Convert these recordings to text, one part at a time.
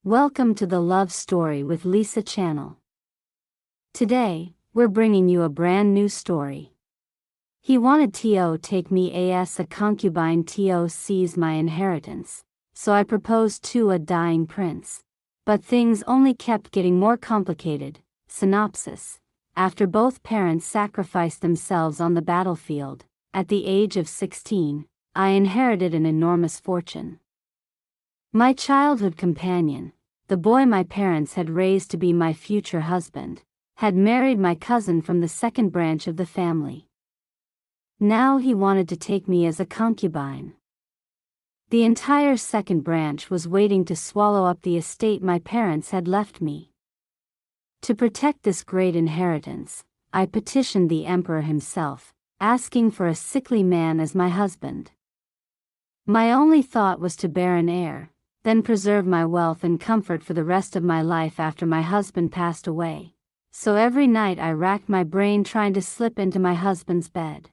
Welcome to the Love Story with Lisa channel. Today, we're bringing you a brand new story. He wanted to take me as a concubine to seize my inheritance, so I proposed to a dying prince. But things only kept getting more complicated. Synopsis. After both parents sacrificed themselves on the battlefield, at the age of 16, I inherited an enormous fortune. My childhood companion, the boy my parents had raised to be my future husband, had married my cousin from the second branch of the family. Now he wanted to take me as a concubine. The entire second branch was waiting to swallow up the estate my parents had left me. To protect this great inheritance, I petitioned the emperor himself, asking for a sickly man as my husband. My only thought was to bear an heir, then preserve my wealth and comfort for the rest of my life after my husband passed away. So every night I racked my brain trying to slip into my husband's bed.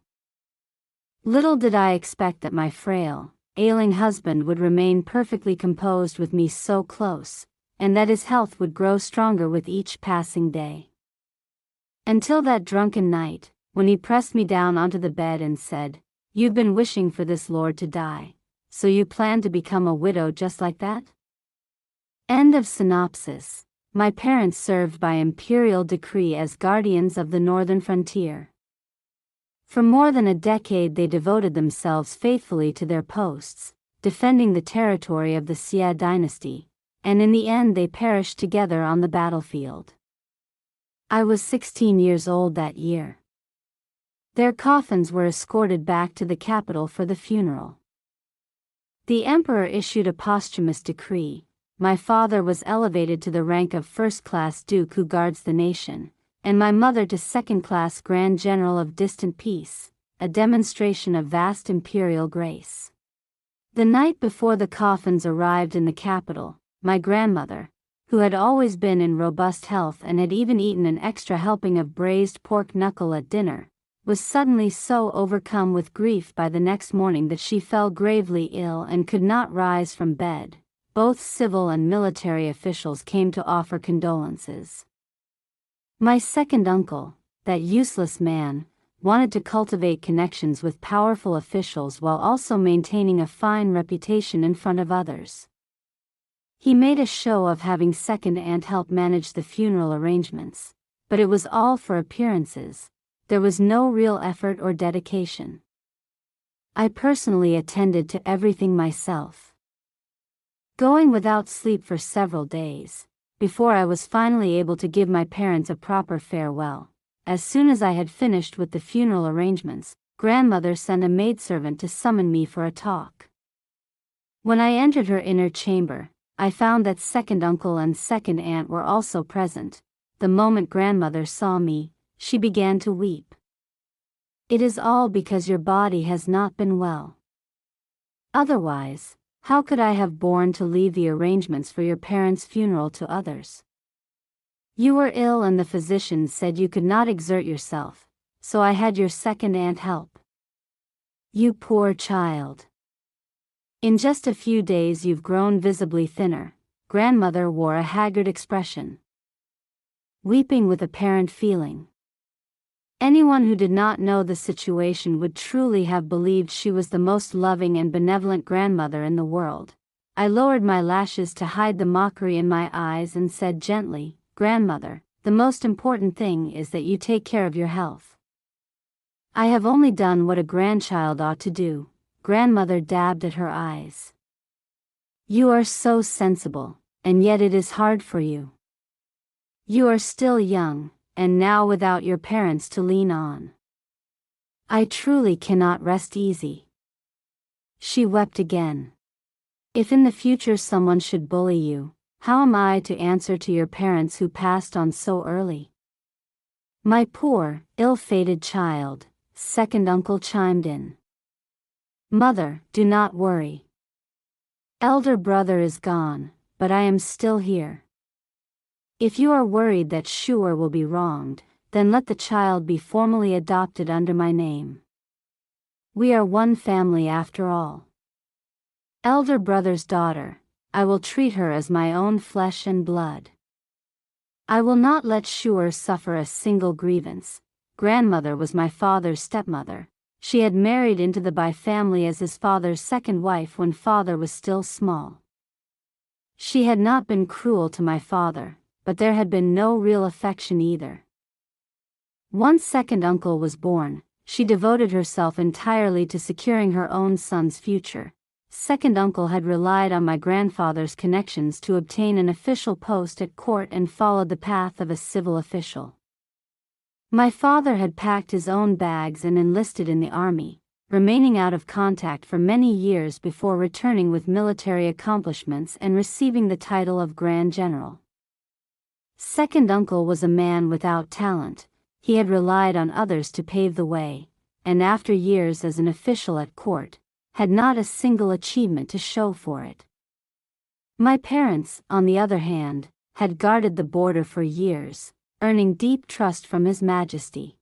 Little did I expect that my frail, ailing husband would remain perfectly composed with me so close, and that his health would grow stronger with each passing day. Until that drunken night, when he pressed me down onto the bed and said, "You've been wishing for this lord to die. So you plan to become a widow just like that?" End of synopsis. My parents served by imperial decree as guardians of the northern frontier. For more than a decade they devoted themselves faithfully to their posts, defending the territory of the Xia dynasty, and in the end they perished together on the battlefield. I was 16 years old that year. Their coffins were escorted back to the capital for the funeral. The emperor issued a posthumous decree. My father was elevated to the rank of first-class duke who guards the nation, and my mother to second-class grand general of distant peace, a demonstration of vast imperial grace. The night before the coffins arrived in the capital, my grandmother, who had always been in robust health and had even eaten an extra helping of braised pork knuckle at dinner, was suddenly so overcome with grief by the next morning that she fell gravely ill and could not rise from bed. Both civil and military officials came to offer condolences. My second uncle, that useless man, wanted to cultivate connections with powerful officials while also maintaining a fine reputation in front of others. He made a show of having second aunt help manage the funeral arrangements, but it was all for appearances. There was no real effort or dedication. I personally attended to everything myself, going without sleep for several days, before I was finally able to give my parents a proper farewell. As soon as I had finished with the funeral arrangements, grandmother sent a maidservant to summon me for a talk. When I entered her inner chamber, I found that second uncle and second aunt were also present. The moment grandmother saw me, she began to weep. "It is all because your body has not been well. Otherwise, how could I have borne to leave the arrangements for your parents' funeral to others? You were ill and the physicians said you could not exert yourself, so I had your second aunt help. You poor child. In just a few days you've grown visibly thinner." Grandmother wore a haggard expression, weeping with apparent feeling. Anyone who did not know the situation would truly have believed she was the most loving and benevolent grandmother in the world. I lowered my lashes to hide the mockery in my eyes and said gently, "Grandmother, the most important thing is that you take care of your health. I have only done what a grandchild ought to do." Grandmother dabbed at her eyes. "You are so sensible, and yet it is hard for you. You are still young, and now without your parents to lean on. I truly cannot rest easy." She wept again. "If in the future someone should bully you, how am I to answer to your parents who passed on so early?" "My poor, ill-fated child," second uncle chimed in. "Mother, do not worry. Elder brother is gone, but I am still here. If you are worried that Shuer will be wronged, then let the child be formally adopted under my name. We are one family after all." Elder brother's daughter, I will treat her as my own flesh and blood. I will not let Shure suffer a single grievance. Grandmother was my father's stepmother. She had married into the Bai family as his father's second wife when father was still small. She had not been cruel to my father, but there had been no real affection either. Once second uncle was born, she devoted herself entirely to securing her own son's future. Second uncle had relied on my grandfather's connections to obtain an official post at court and followed the path of a civil official. My father had packed his own bags and enlisted in the army, remaining out of contact for many years before returning with military accomplishments and receiving the title of Grand General. Second uncle was a man without talent. He had relied on others to pave the way, and after years as an official at court, had not a single achievement to show for it. My parents, on the other hand, had guarded the border for years, earning deep trust from His Majesty.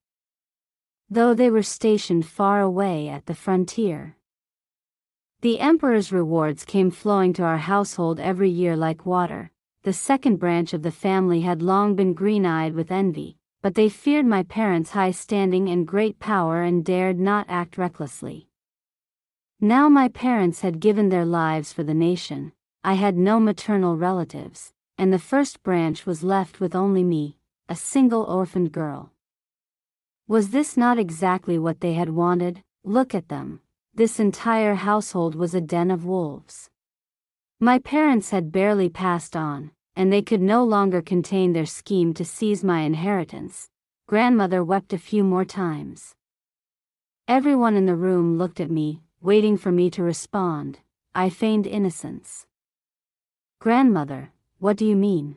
Though they were stationed far away at the frontier, the Emperor's rewards came flowing to our household every year like water. The second branch of the family had long been green-eyed with envy, but they feared my parents' high standing and great power and dared not act recklessly. Now my parents had given their lives for the nation. I had no maternal relatives, and the first branch was left with only me, a single orphaned girl. Was this not exactly what they had wanted? Look at them. This entire household was a den of wolves. My parents had barely passed on, and they could no longer contain their scheme to seize my inheritance. Grandmother wept a few more times. Everyone in the room looked at me, waiting for me to respond. I feigned innocence. Grandmother, what do you mean?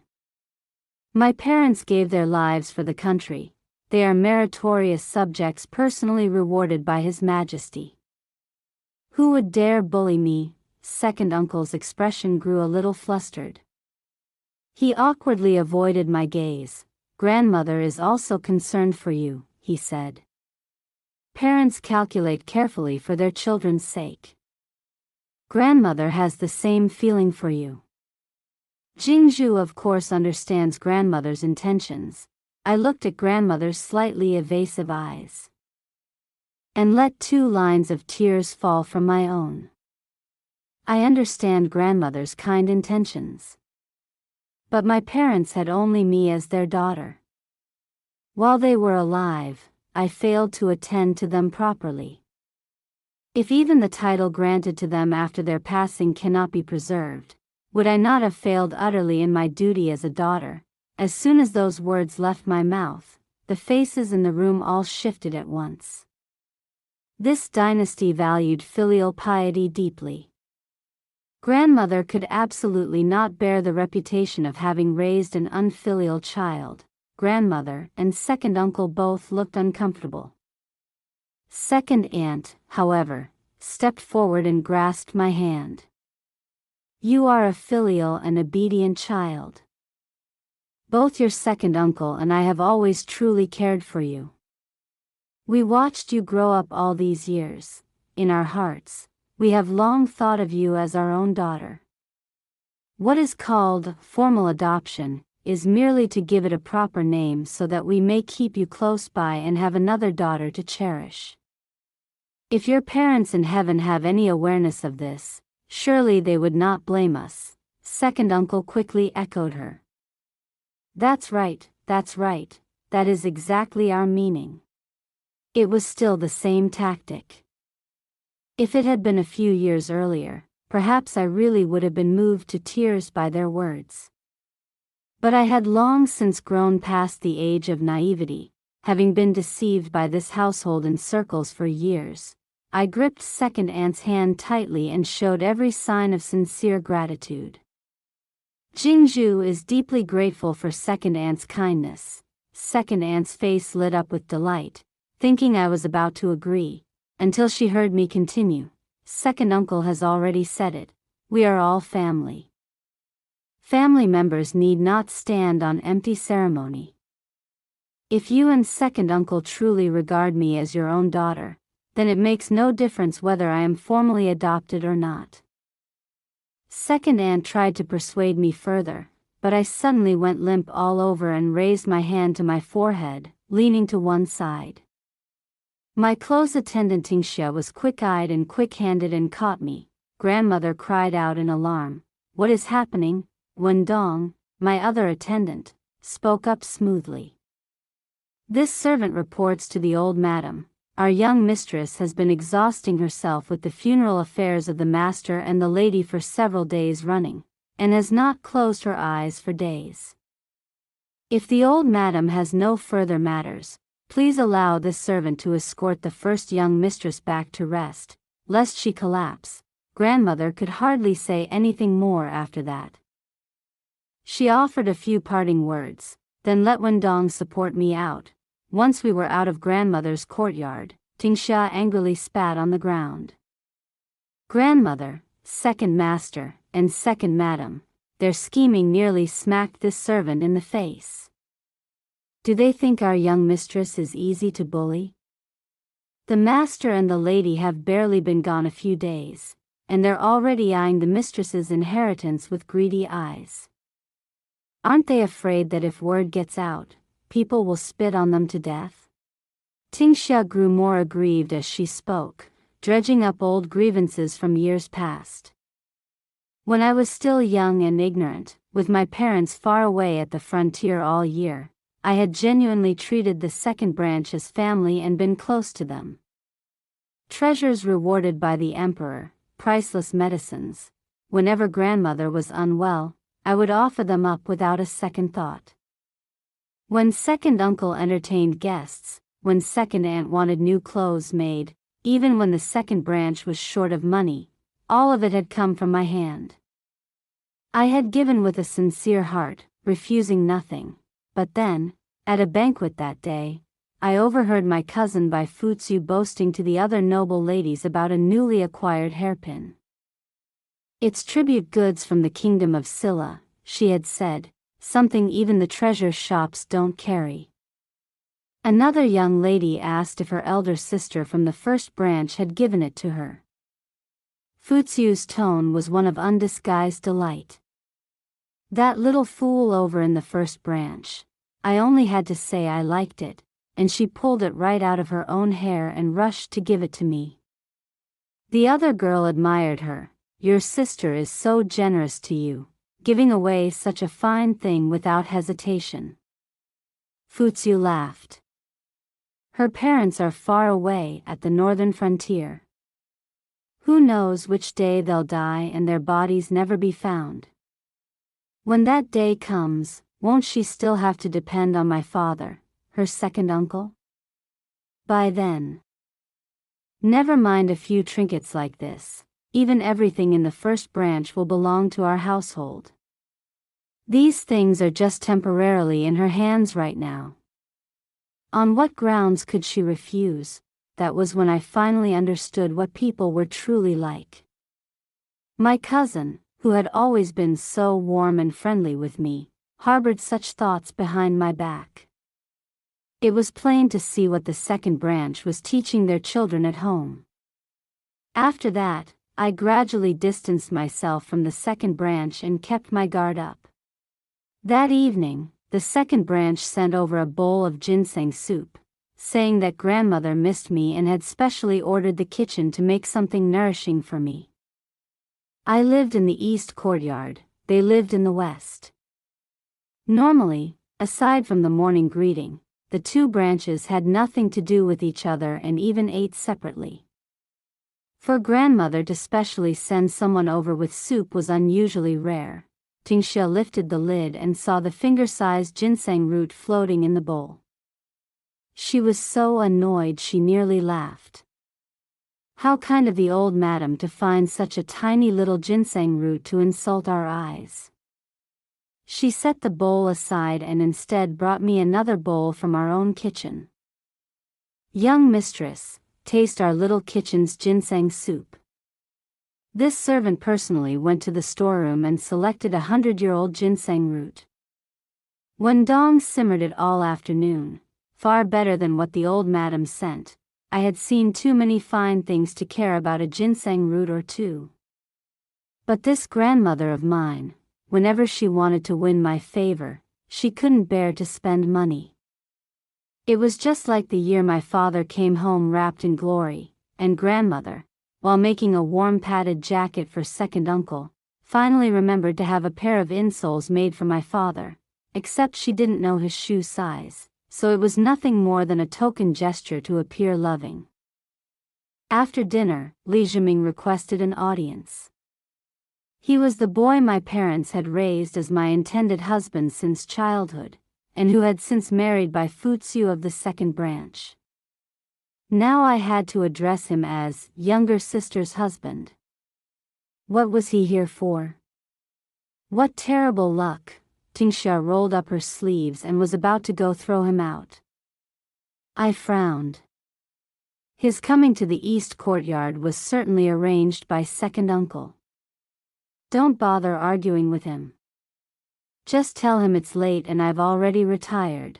My parents gave their lives for the country. They are meritorious subjects personally rewarded by His Majesty. Who would dare bully me? Second uncle's expression grew a little flustered. He awkwardly avoided my gaze. Grandmother is also concerned for you, he said. Parents calculate carefully for their children's sake. Grandmother has the same feeling for you. Jingzhu of course understands grandmother's intentions. I looked at grandmother's slightly evasive eyes, and let 2 lines of tears fall from my own. I understand grandmother's kind intentions. But my parents had only me as their daughter. While they were alive, I failed to attend to them properly. If even the title granted to them after their passing cannot be preserved, would I not have failed utterly in my duty as a daughter? As soon as those words left my mouth, the faces in the room all shifted at once. This dynasty valued filial piety deeply. Grandmother could absolutely not bear the reputation of having raised an unfilial child. Grandmother and second uncle both looked uncomfortable. Second aunt, however, stepped forward and grasped my hand. You are a filial and obedient child. Both your second uncle and I have always truly cared for you. We watched you grow up all these years. In our hearts, we have long thought of you as our own daughter. What is called formal adoption is merely to give it a proper name so that we may keep you close by and have another daughter to cherish. If your parents in heaven have any awareness of this, surely they would not blame us. Second uncle quickly echoed her. That's right, that is exactly our meaning. It was still the same tactic. If it had been a few years earlier, perhaps I really would have been moved to tears by their words. But I had long since grown past the age of naivety, having been deceived by this household in circles for years. I gripped second aunt's hand tightly and showed every sign of sincere gratitude. Jingzhu is deeply grateful for second aunt's kindness. Second aunt's face lit up with delight, thinking I was about to agree, until she heard me continue. Second uncle has already said it, we are all family. Family members need not stand on empty ceremony. If you and second uncle truly regard me as your own daughter, then it makes no difference whether I am formally adopted or not. Second aunt tried to persuade me further, but I suddenly went limp all over and raised my hand to my forehead, leaning to one side. My close attendant Tingxia was quick-eyed and quick-handed and caught me. Grandmother cried out in alarm. "What is happening?" Wendong, my other attendant, spoke up smoothly. "This servant reports to the old madam. Our young mistress has been exhausting herself with the funeral affairs of the master and the lady for several days running, and has not closed her eyes for days. If the old madam has no further matters, please allow this servant to escort the first young mistress back to rest, lest she collapse." Grandmother could hardly say anything more after that. She offered a few parting words, then let Wendong support me out. Once we were out of grandmother's courtyard, Tingxia angrily spat on the ground. Grandmother, second master, and second madam, their scheming nearly smacked this servant in the face. Do they think our young mistress is easy to bully? The master and the lady have barely been gone a few days, and they're already eyeing the mistress's inheritance with greedy eyes. Aren't they afraid that if word gets out, people will spit on them to death? Tingxia grew more aggrieved as she spoke, dredging up old grievances from years past. When I was still young and ignorant, with my parents far away at the frontier all year, I had genuinely treated the second branch as family and been close to them. Treasures rewarded by the emperor, priceless medicines. Whenever grandmother was unwell, I would offer them up without a second thought. When second uncle entertained guests, when second aunt wanted new clothes made, even when the second branch was short of money, all of it had come from my hand. I had given with a sincere heart, refusing nothing. But then, at a banquet that day, I overheard my cousin Bai Futsu boasting to the other noble ladies about a newly acquired hairpin. "It's tribute goods from the kingdom of Silla," she had said, "something even the treasure shops don't carry." Another young lady asked if her elder sister from the first branch had given it to her. Futsu's tone was one of undisguised delight. "That little fool over in the first branch. I only had to say I liked it, and she pulled it right out of her own hair and rushed to give it to me." The other girl admired her. "Your sister is so generous to you, giving away such a fine thing without hesitation." Futsu laughed. "Her parents are far away at the northern frontier. Who knows which day they'll die and their bodies never be found. When that day comes, won't she still have to depend on my father, her second uncle? By then. Never mind a few trinkets like this, even everything in the first branch will belong to our household. These things are just temporarily in her hands right now." On what grounds could she refuse? That was when I finally understood what people were truly like. My cousin, who had always been so warm and friendly with me, harbored such thoughts behind my back. It was plain to see what the second branch was teaching their children at home. After that, I gradually distanced myself from the second branch and kept my guard up. That evening, the second branch sent over a bowl of ginseng soup, saying that grandmother missed me and had specially ordered the kitchen to make something nourishing for me. I lived in the east courtyard, they lived in the west. Normally, aside from the morning greeting, the two branches had nothing to do with each other and even ate separately. For grandmother to specially send someone over with soup was unusually rare. Tingxia lifted the lid and saw the finger-sized ginseng root floating in the bowl. She was so annoyed she nearly laughed. How kind of the old madam to find such a tiny little ginseng root to insult our eyes. She set the bowl aside and instead brought me another bowl from our own kitchen. "Young mistress, taste our little kitchen's ginseng soup." This servant personally went to the storeroom and selected 100-year-old ginseng root. Wendong simmered it all afternoon, far better than what the old madam sent. I had seen too many fine things to care about a ginseng root or two. But this grandmother of mine, whenever she wanted to win my favor, she couldn't bear to spend money. It was just like the year my father came home wrapped in glory, and grandmother, while making a warm padded jacket for second uncle, finally remembered to have a pair of insoles made for my father, except she didn't know his shoe size, so it was nothing more than a token gesture to appear loving. After dinner, Li Zhiming requested an audience. He was the boy my parents had raised as my intended husband since childhood, and who had since married by Futsiu of the second branch. Now I had to address him as younger sister's husband. What was he here for? What terrible luck! Tingxia rolled up her sleeves and was about to go throw him out. I frowned. His coming to the east courtyard was certainly arranged by second uncle. Don't bother arguing with him. Just tell him it's late and I've already retired.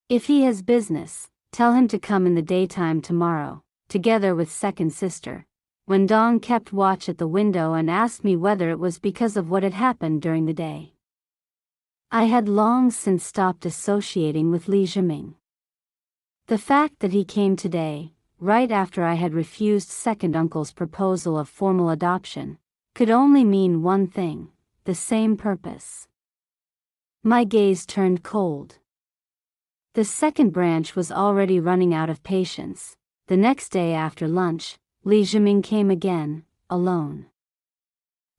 If he has business, tell him to come in the daytime tomorrow, together with second sister. When Dong kept watch at the window and asked me whether it was because of what had happened during the day. I had long since stopped associating with Li Zhiming. The fact that he came today, right after I had refused second uncle's proposal of formal adoption, could only mean one thing, the same purpose. My gaze turned cold. The second branch was already running out of patience. The next day after lunch, Li Zhiming came again, alone.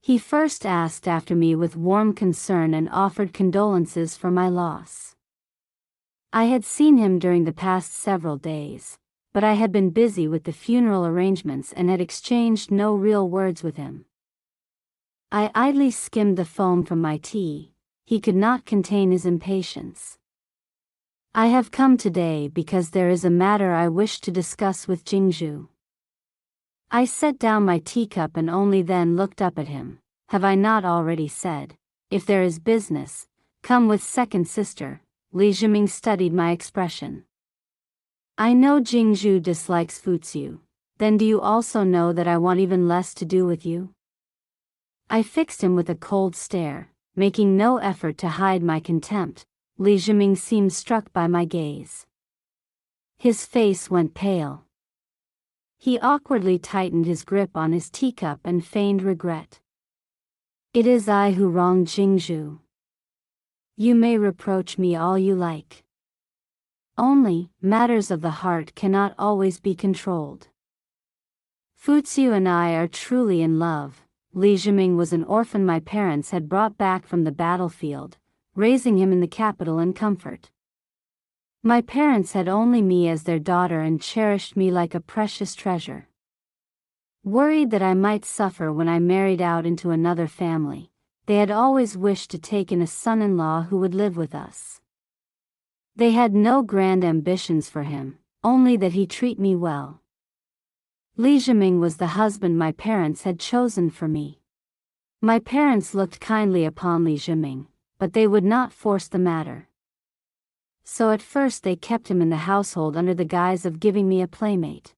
He first asked after me with warm concern and offered condolences for my loss. I had seen him during the past several days, but I had been busy with the funeral arrangements and had exchanged no real words with him. I idly skimmed the foam from my tea. He could not contain his impatience. I have come today because there is a matter I wish to discuss with Jingzhu. I set down my teacup and only then looked up at him. Have I not already said, if there is business, come with second sister? Li Zhiming studied my expression. I know Jingzhu dislikes Futsiu. Then do you also know that I want even less to do with you? I fixed him with a cold stare, making no effort to hide my contempt. Li Zhiming seemed struck by my gaze. His face went pale. He awkwardly tightened his grip on his teacup and feigned regret. It is I who wronged Jingzhu. You may reproach me all you like. Only, matters of the heart cannot always be controlled. Futsiu and I are truly in love. Li Zhiming was an orphan my parents had brought back from the battlefield, raising him in the capital in comfort. My parents had only me as their daughter and cherished me like a precious treasure. Worried that I might suffer when I married out into another family, they had always wished to take in a son-in-law who would live with us. They had no grand ambitions for him, only that he treat me well. Li Zhiming was the husband my parents had chosen for me. My parents looked kindly upon Li Zhiming, but they would not force the matter. So at first they kept him in the household under the guise of giving me a playmate.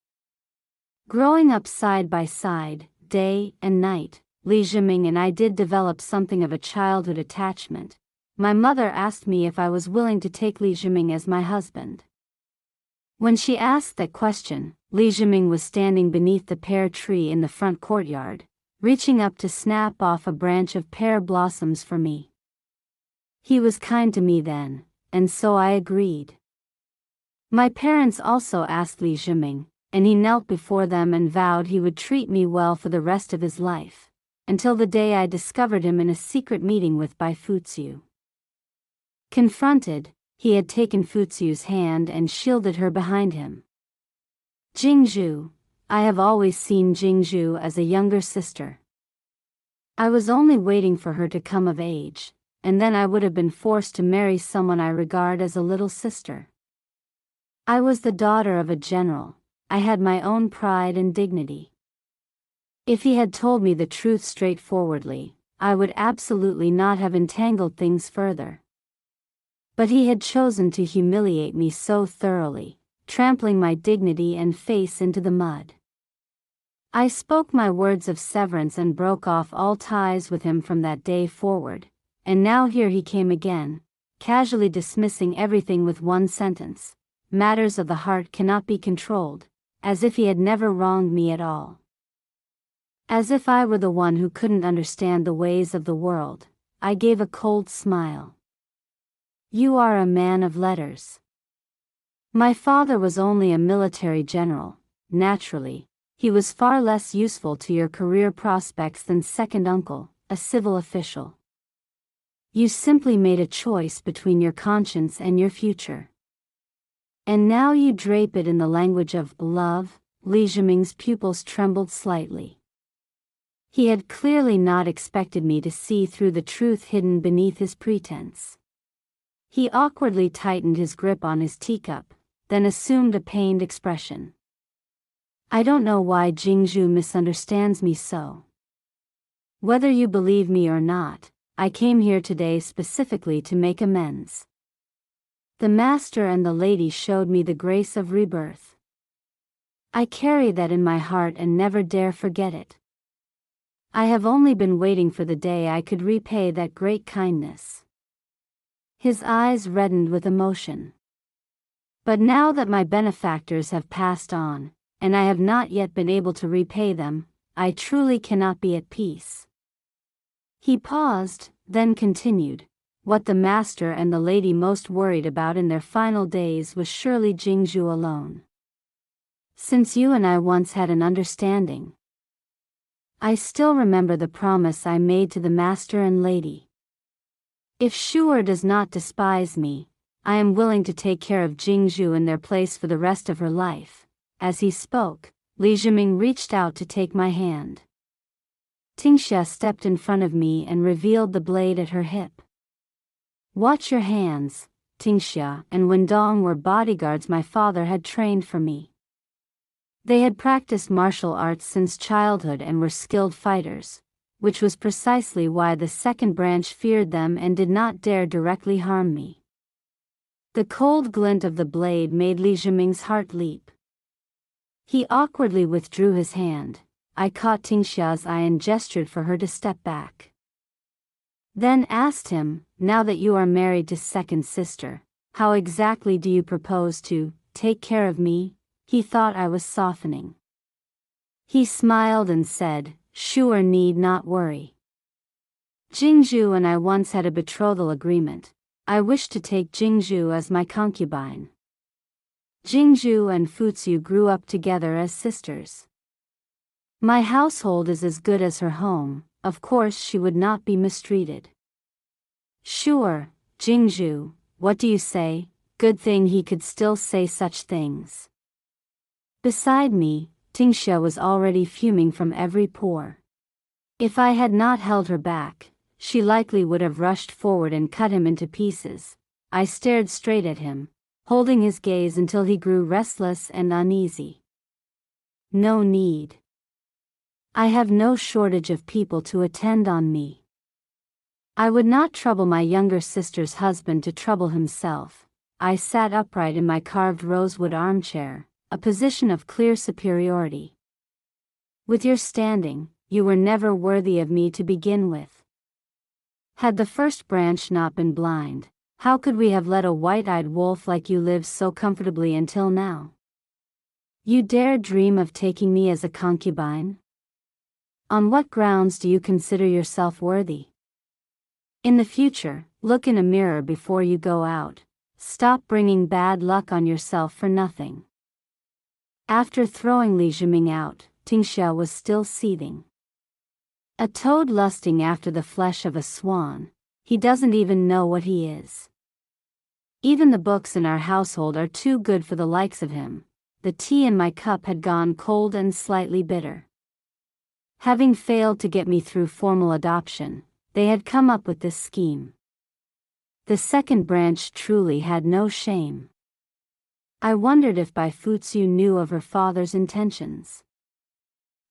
Growing up side by side, day and night, Li Zhiming and I did develop something of a childhood attachment. My mother asked me if I was willing to take Li Zhiming as my husband. When she asked that question, Li Zhiming was standing beneath the pear tree in the front courtyard, reaching up to snap off a branch of pear blossoms for me. He was kind to me then, and so I agreed. My parents also asked Li Zhiming, and he knelt before them and vowed he would treat me well for the rest of his life, until the day I discovered him in a secret meeting with Bai Futsiu. Confronted, he had taken Futsiu's hand and shielded her behind him. Jingzhu, I have always seen Jingzhu as a younger sister. I was only waiting for her to come of age, and then I would have been forced to marry someone I regard as a little sister. I was the daughter of a general. I had my own pride and dignity. If he had told me the truth straightforwardly, I would absolutely not have entangled things further. But he had chosen to humiliate me so thoroughly, trampling my dignity and face into the mud. I spoke my words of severance and broke off all ties with him from that day forward, and now here he came again, casually dismissing everything with one sentence: matters of the heart cannot be controlled, as if he had never wronged me at all. As if I were the one who couldn't understand the ways of the world, I gave a cold smile. You are a man of letters. My father was only a military general. Naturally, he was far less useful to your career prospects than second uncle, a civil official. You simply made a choice between your conscience and your future. And now you drape it in the language of love. Li Zhiming's pupils trembled slightly. He had clearly not expected me to see through the truth hidden beneath his pretense. He awkwardly tightened his grip on his teacup, then assumed a pained expression. I don't know why Jingzhu misunderstands me so. Whether you believe me or not, I came here today specifically to make amends. The master and the lady showed me the grace of rebirth. I carry that in my heart and never dare forget it. I have only been waiting for the day I could repay that great kindness. His eyes reddened with emotion. But now that my benefactors have passed on, and I have not yet been able to repay them, I truly cannot be at peace. He paused, then continued. What the master and the lady most worried about in their final days was surely Jingzhu alone. Since you and I once had an understanding. I still remember the promise I made to the master and lady. If Shu'er does not despise me, I am willing to take care of Jingzhu in their place for the rest of her life. As he spoke, Li Zhiming reached out to take my hand. Tingxia stepped in front of me and revealed the blade at her hip. Watch your hands. Tingxia and Wendong were bodyguards my father had trained for me. They had practiced martial arts since childhood and were skilled fighters, which was precisely why the second branch feared them and did not dare directly harm me. The cold glint of the blade made Li Zhiming's heart leap. He awkwardly withdrew his hand. I caught Tingxia's eye and gestured for her to step back. Then asked him, now that you are married to second sister, how exactly do you propose to take care of me? He thought I was softening. He smiled and said, Shu'er need not worry. Jingzhu and I once had a betrothal agreement. I wish to take Jingzhu as my concubine. Jingzhu and Futsu grew up together as sisters. My household is as good as her home, of course she would not be mistreated. Shu'er, Jingzhu, what do you say? Good thing he could still say such things. Beside me, Tingxia was already fuming from every pore. If I had not held her back, she likely would have rushed forward and cut him into pieces. I stared straight at him, holding his gaze until he grew restless and uneasy. No need. I have no shortage of people to attend on me. I would not trouble my younger sister's husband to trouble himself. I sat upright in my carved rosewood armchair, a position of clear superiority. With your standing, you were never worthy of me to begin with. Had the first branch not been blind, how could we have let a white-eyed wolf like you live so comfortably until now? You dare dream of taking me as a concubine? On what grounds do you consider yourself worthy? In the future, look in a mirror before you go out. Stop bringing bad luck on yourself for nothing. After throwing Li Zhiming out, Tingxia was still seething. A toad lusting after the flesh of a swan, he doesn't even know what he is. Even the books in our household are too good for the likes of him. The tea in my cup had gone cold and slightly bitter. Having failed to get me through formal adoption, they had come up with this scheme. The second branch truly had no shame. I wondered if Bai Futsu knew of her father's intentions.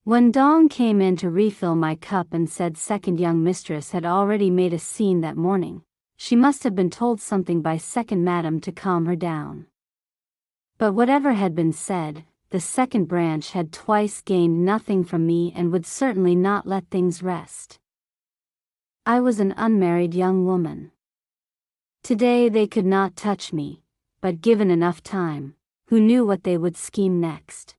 When Dong came in to refill my cup and said second young mistress had already made a scene that morning, she must have been told something by second madam to calm her down. But whatever had been said, the second branch had twice gained nothing from me and would certainly not let things rest. I was an unmarried young woman. Today they could not touch me, but given enough time, who knew what they would scheme next?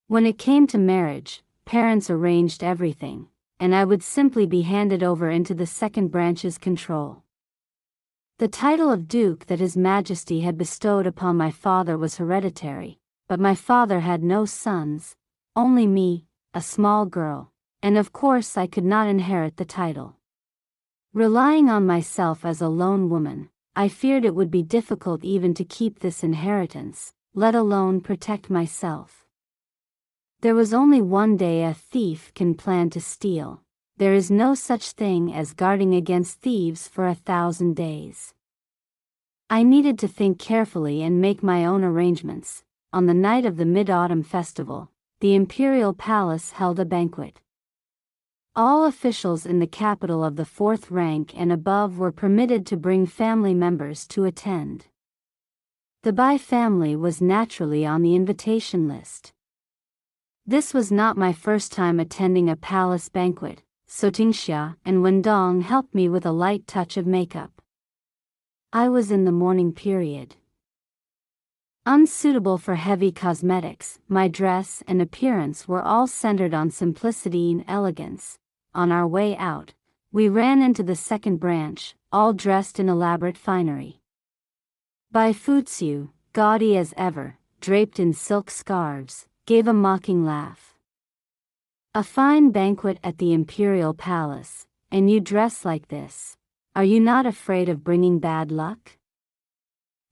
When it came to marriage, parents arranged everything, and I would simply be handed over into the second branch's control. The title of Duke that His Majesty had bestowed upon my father was hereditary, but my father had no sons, only me, a small girl, and of course I could not inherit the title. Relying on myself as a lone woman, I feared it would be difficult even to keep this inheritance, let alone protect myself. There was only one day a thief can plan to steal. There is no such thing as guarding against thieves for 1,000 days. I needed to think carefully and make my own arrangements. On the night of the Mid-Autumn Festival, the Imperial Palace held a banquet. All officials in the capital of the 4th rank and above were permitted to bring family members to attend. The Bai family was naturally on the invitation list. This was not my first time attending a palace banquet, so Tingxia and Wendong helped me with a light touch of makeup. I was in the mourning period. Unsuitable for heavy cosmetics, my dress and appearance were all centered on simplicity and elegance. On our way out, we ran into the second branch, all dressed in elaborate finery. Bai Fuziu, gaudy as ever, draped in silk scarves, gave a mocking laugh. A fine banquet at the Imperial Palace, and you dress like this. Are you not afraid of bringing bad luck?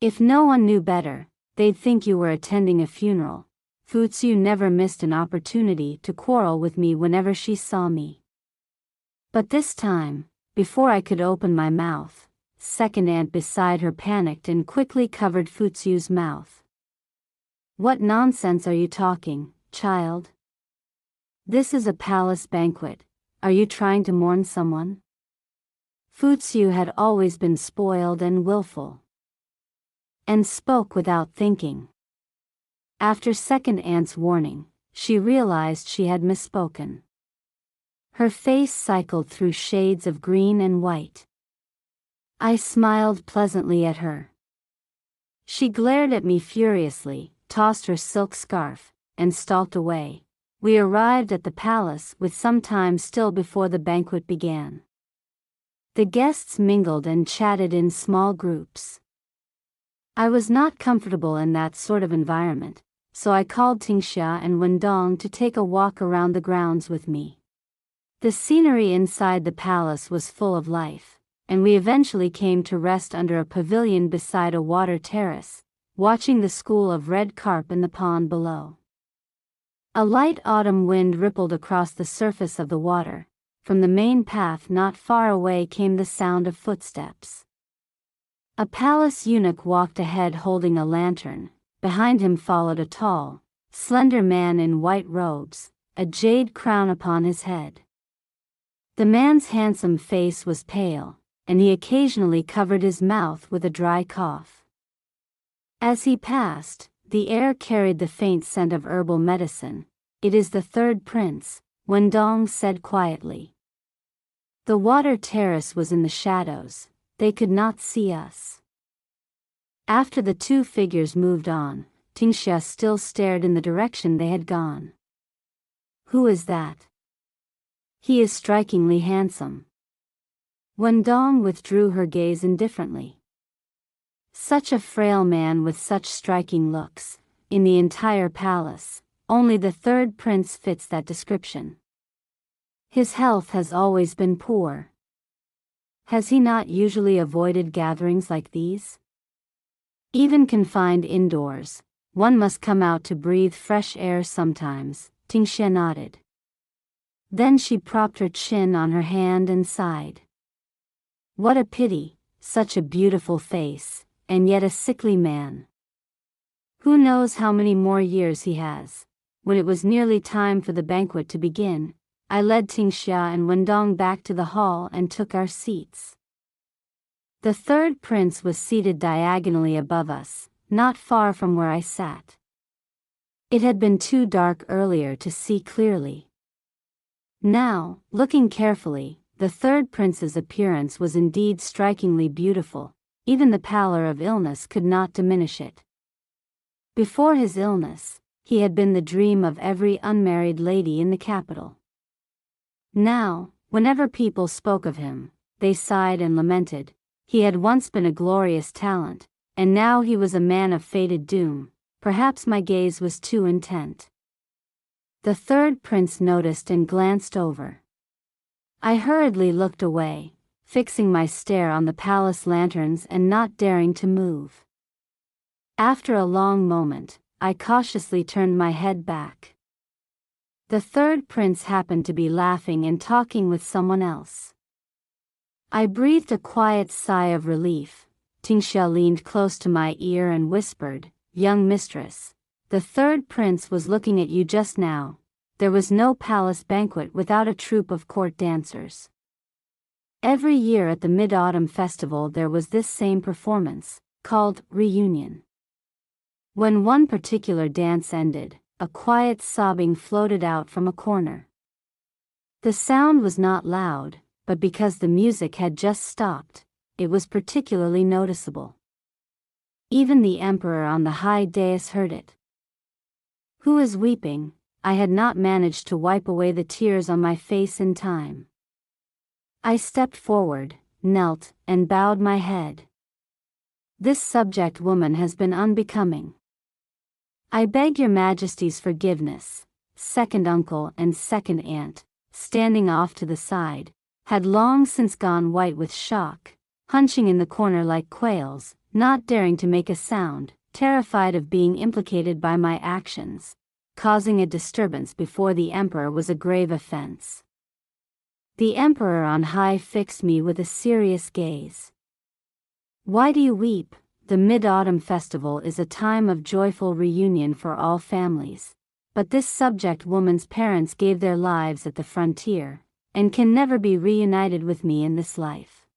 If no one knew better, they'd think you were attending a funeral. Fuziu never missed an opportunity to quarrel with me whenever she saw me. But this time, before I could open my mouth, second aunt beside her panicked and quickly covered Fuziu's mouth. What nonsense are you talking, child? This is a palace banquet. Are you trying to mourn someone? Fuziu had always been spoiled and willful, and spoke without thinking. After second aunt's warning, she realized she had misspoken. Her face cycled through shades of green and white. I smiled pleasantly at her. She glared at me furiously, tossed her silk scarf, and stalked away. We arrived at the palace with some time still before the banquet began. The guests mingled and chatted in small groups. I was not comfortable in that sort of environment, so I called Tingxia and Wendong to take a walk around the grounds with me. The scenery inside the palace was full of life, and we eventually came to rest under a pavilion beside a water terrace, watching the school of red carp in the pond below. A light autumn wind rippled across the surface of the water. From the main path not far away came the sound of footsteps. A palace eunuch walked ahead holding a lantern. Behind him followed a tall, slender man in white robes, a jade crown upon his head. The man's handsome face was pale, and he occasionally covered his mouth with a dry cough. As he passed, the air carried the faint scent of herbal medicine. It is the third prince, Wendong said quietly. The water terrace was in the shadows. They could not see us. After the two figures moved on, Tingxia still stared in the direction they had gone. Who is that? He is strikingly handsome. Wendong withdrew her gaze indifferently. Such a frail man with such striking looks, in the entire palace, only the third prince fits that description. His health has always been poor. Has he not usually avoided gatherings like these? Even confined indoors, one must come out to breathe fresh air sometimes, Tingxia nodded. Then she propped her chin on her hand and sighed. What a pity, such a beautiful face, and yet a sickly man. Who knows how many more years he has? When it was nearly time for the banquet to begin, I led Tingxia and Wendong back to the hall and took our seats. The third prince was seated diagonally above us, not far from where I sat. It had been too dark earlier to see clearly. Now, looking carefully, the third prince's appearance was indeed strikingly beautiful. Even the pallor of illness could not diminish it. Before his illness, he had been the dream of every unmarried lady in the capital. Now, whenever people spoke of him, they sighed and lamented. He had once been a glorious talent, and now he was a man of fated doom. Perhaps my gaze was too intent. The third prince noticed and glanced over. I hurriedly looked away, fixing my stare on the palace lanterns and not daring to move. After a long moment, I cautiously turned my head back. The third prince happened to be laughing and talking with someone else. I breathed a quiet sigh of relief. Tingxia leaned close to my ear and whispered, "Young mistress, the third prince was looking at you just now." There was no palace banquet without a troupe of court dancers. Every year at the Mid-Autumn Festival there was this same performance, called reunion. When one particular dance ended, a quiet sobbing floated out from a corner. The sound was not loud, but because the music had just stopped, it was particularly noticeable. Even the emperor on the high dais heard it. "Who is weeping?" I had not managed to wipe away the tears on my face in time. I stepped forward, knelt, and bowed my head. "This subject woman has been unbecoming. I beg your majesty's forgiveness." Second uncle and second aunt, standing off to the side, had long since gone white with shock, hunching in the corner like quails, not daring to make a sound, terrified of being implicated by my actions. Causing a disturbance before the emperor was a grave offense. The emperor on high fixed me with a serious gaze. "Why do you weep? The Mid-Autumn Festival is a time of joyful reunion for all families. But this subject woman's parents gave their lives at the frontier, and can never be reunited with me in this life."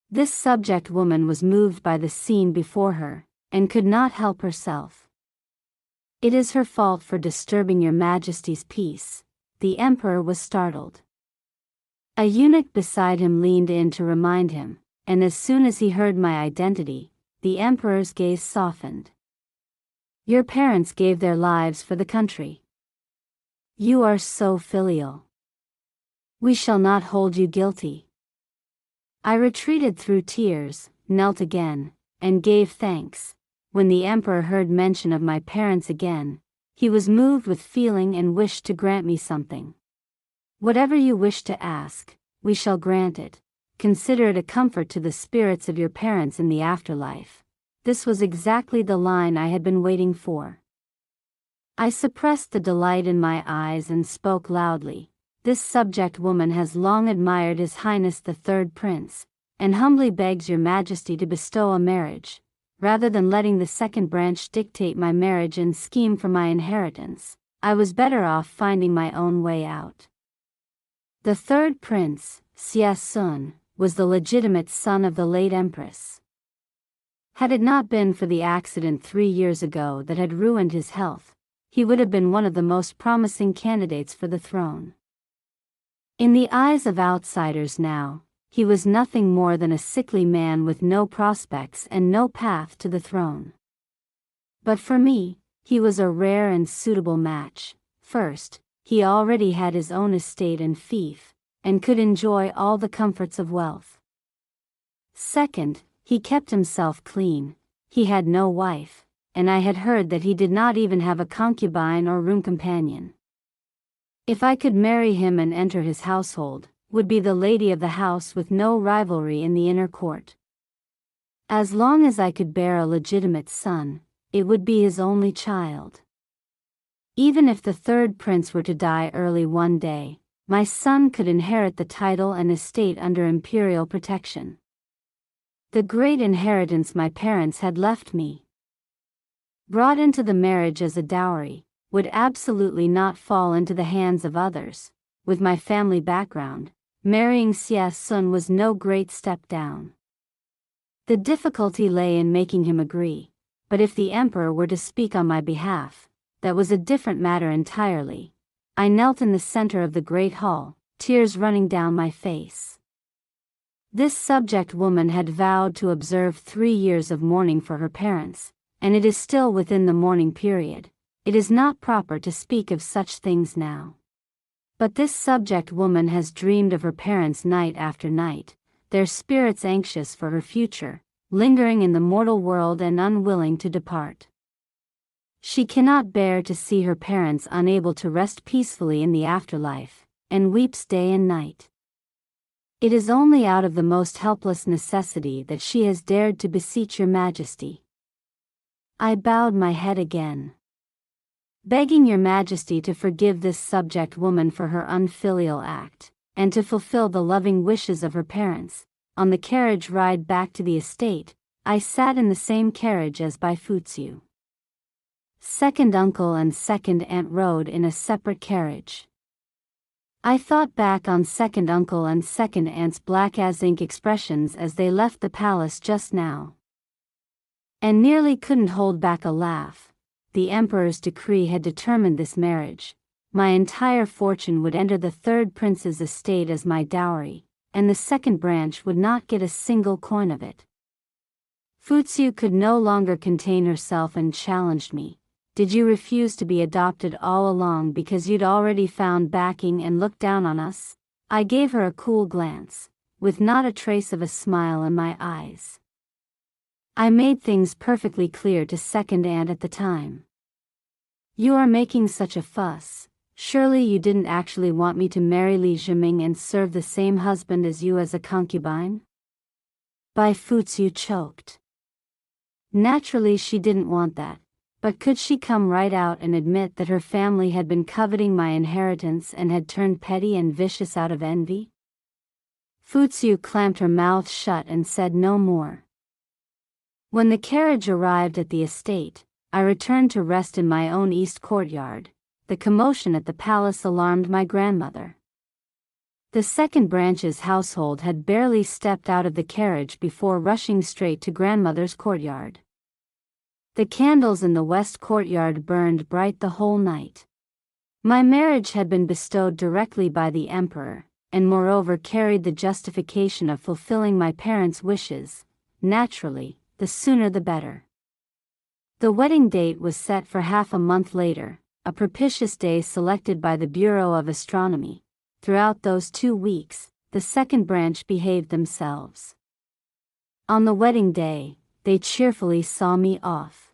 This subject woman was moved by the scene before her, and could not help herself. "It is her fault for disturbing your majesty's peace." The emperor was startled. A eunuch beside him leaned in to remind him, and as soon as he heard my identity, the emperor's gaze softened. "Your parents gave their lives for the country. You are so filial. We shall not hold you guilty." I retreated through tears, knelt again, and gave thanks. When the emperor heard mention of my parents again, he was moved with feeling and wished to grant me something. "Whatever you wish to ask, we shall grant it. Consider it a comfort to the spirits of your parents in the afterlife." This was exactly the line I had been waiting for. I suppressed the delight in my eyes and spoke loudly. "This subject woman has long admired His Highness the Third Prince, and humbly begs your majesty to bestow a marriage. Rather than letting the second branch dictate my marriage and scheme for my inheritance, I was better off finding my own way out." The third prince, Xie Sun, was the legitimate son of the late empress. Had it not been for the accident 3 years ago that had ruined his health, he would have been one of the most promising candidates for the throne. In the eyes of outsiders now, he was nothing more than a sickly man with no prospects and no path to the throne. But for me, he was a rare and suitable match. First, he already had his own estate and fief, and could enjoy all the comforts of wealth. Second, he kept himself clean. He had no wife, and I had heard that he did not even have a concubine or room companion. If I could marry him and enter his household, would be the lady of the house with no rivalry in the inner court. As long as I could bear a legitimate son, it would be his only child. Even if the third prince were to die early one day, my son could inherit the title and estate under imperial protection. The great inheritance my parents had left me, brought into the marriage as a dowry, would absolutely not fall into the hands of others. With my family background, marrying Xie Sun was no great step down. The difficulty lay in making him agree, but if the emperor were to speak on my behalf, that was a different matter entirely. I knelt in the center of the great hall, tears running down my face. This subject woman had vowed to observe 3 years of mourning for her parents, and it is still within the mourning period. It is not proper to speak of such things now. But this subject woman has dreamed of her parents night after night, their spirits anxious for her future, lingering in the mortal world and unwilling to depart. She cannot bear to see her parents unable to rest peacefully in the afterlife, and weeps day and night. It is only out of the most helpless necessity that she has dared to beseech your Majesty. I bowed my head again, begging your Majesty to forgive this subject woman for her unfilial act, and to fulfill the loving wishes of her parents. On the carriage ride back to the estate, I sat in the same carriage as by Futsu. Second uncle and second aunt rode in a separate carriage. I thought back on second uncle and second aunt's black as ink expressions as they left the palace just now, and nearly couldn't hold back a laugh. The emperor's decree had determined this marriage. My entire fortune would enter the third prince's estate as my dowry, and the second branch would not get a single coin of it. Futsu could no longer contain herself and challenged me. Did you refuse to be adopted all along because you'd already found backing and looked down on us? I gave her a cool glance, with not a trace of a smile in my eyes. I made things perfectly clear to second aunt at the time. You are making such a fuss. Surely you didn't actually want me to marry Li Zhiming and serve the same husband as you as a concubine? Bai Futsu choked. Naturally she didn't want that, but could she come right out and admit that her family had been coveting my inheritance and had turned petty and vicious out of envy? Futsu clamped her mouth shut and said no more. When the carriage arrived at the estate, I returned to rest in my own east courtyard. The commotion at the palace alarmed my grandmother. The second branch's household had barely stepped out of the carriage before rushing straight to grandmother's courtyard. The candles in the west courtyard burned bright the whole night. My marriage had been bestowed directly by the emperor, and moreover carried the justification of fulfilling my parents' wishes. Naturally, the sooner the better. The wedding date was set for half a month later, a propitious day selected by the Bureau of Astronomy. Throughout those 2 weeks, the second branch behaved themselves. On the wedding day, they cheerfully saw me off.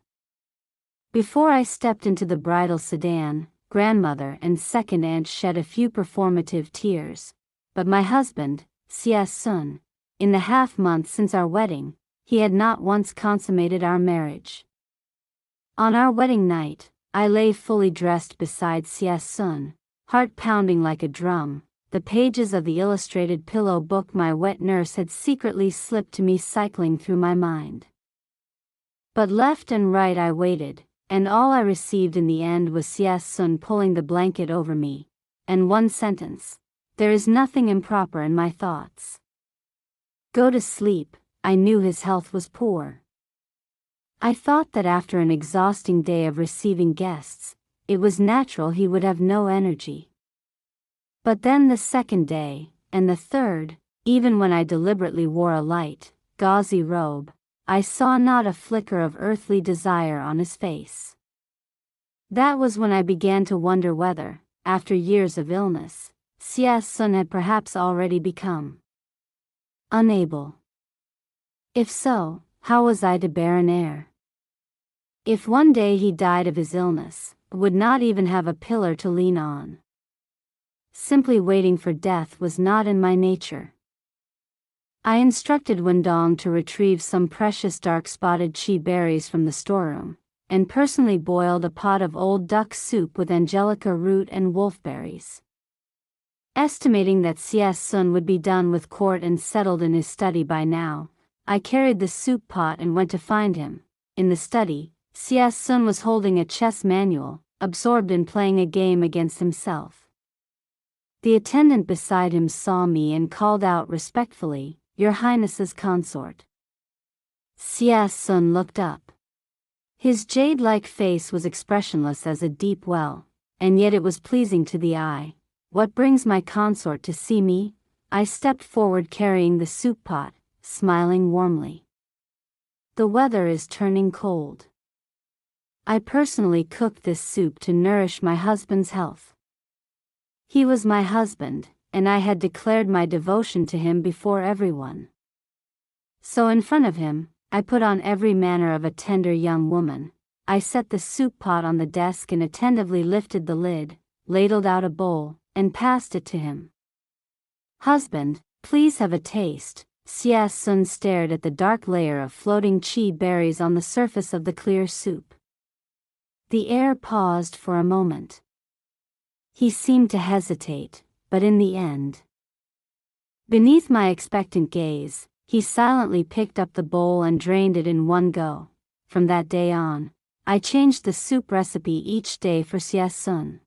Before I stepped into the bridal sedan, grandmother and second aunt shed a few performative tears. But my husband, Xie Sun, in the half-month since our wedding, he had not once consummated our marriage. On our wedding night, I lay fully dressed beside Xie Sun, heart pounding like a drum. The pages of the illustrated pillow book my wet nurse had secretly slipped to me cycling through my mind. But left and right I waited, and all I received in the end was Xie Sun pulling the blanket over me, and one sentence: there is nothing improper in my thoughts. Go to sleep. I knew his health was poor. I thought that after an exhausting day of receiving guests, it was natural he would have no energy. But then the second day, and the third, even when I deliberately wore a light, gauzy robe, I saw not a flicker of earthly desire on his face. That was when I began to wonder whether, after years of illness, Xie Sun had perhaps already become unable. If so, how was I to bear an heir? If one day he died of his illness, would not even have a pillar to lean on. Simply waiting for death was not in my nature. I instructed Wendong to retrieve some precious dark-spotted chi berries from the storeroom, and personally boiled a pot of old duck soup with angelica root and wolfberries. Estimating that Xie Sun would be done with court and settled in his study by now, I carried the soup pot and went to find him. In the study, Xie Sun was holding a chess manual, absorbed in playing a game against himself. The attendant beside him saw me and called out respectfully, "Your Highness's consort." Xie Sun looked up. His jade-like face was expressionless as a deep well, and yet it was pleasing to the eye. "What brings my consort to see me?" I stepped forward carrying the soup pot, smiling warmly. "The weather is turning cold. I personally cooked this soup to nourish my husband's health." He was my husband, and I had declared my devotion to him before everyone. So in front of him, I put on every manner of a tender young woman. I set the soup pot on the desk and attentively lifted the lid, ladled out a bowl, and passed it to him. "Husband, please have a taste." Sia Sun stared at the dark layer of floating chi berries on the surface of the clear soup. The air paused for a moment. He seemed to hesitate, but in the end, beneath my expectant gaze, he silently picked up the bowl and drained it in one go. From that day on, I changed the soup recipe each day for Sia Sun.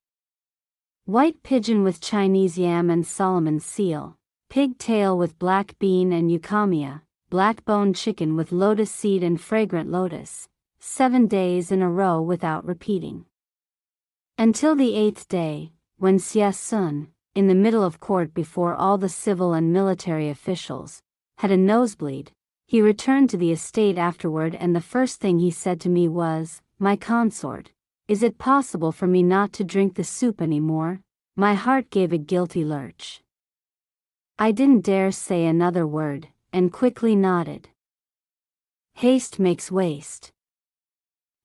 White pigeon with Chinese yam and Solomon's seal, pigtail with black bean and eukamia, black bone chicken with lotus seed and fragrant lotus, 7 days in a row without repeating. Until the 8th day, when Sia Sun, in the middle of court before all the civil and military officials, had a nosebleed, he returned to the estate afterward and the first thing he said to me was, "My consort, is it possible for me not to drink the soup anymore?" My heart gave a guilty lurch. I didn't dare say another word, and quickly nodded. Haste makes waste.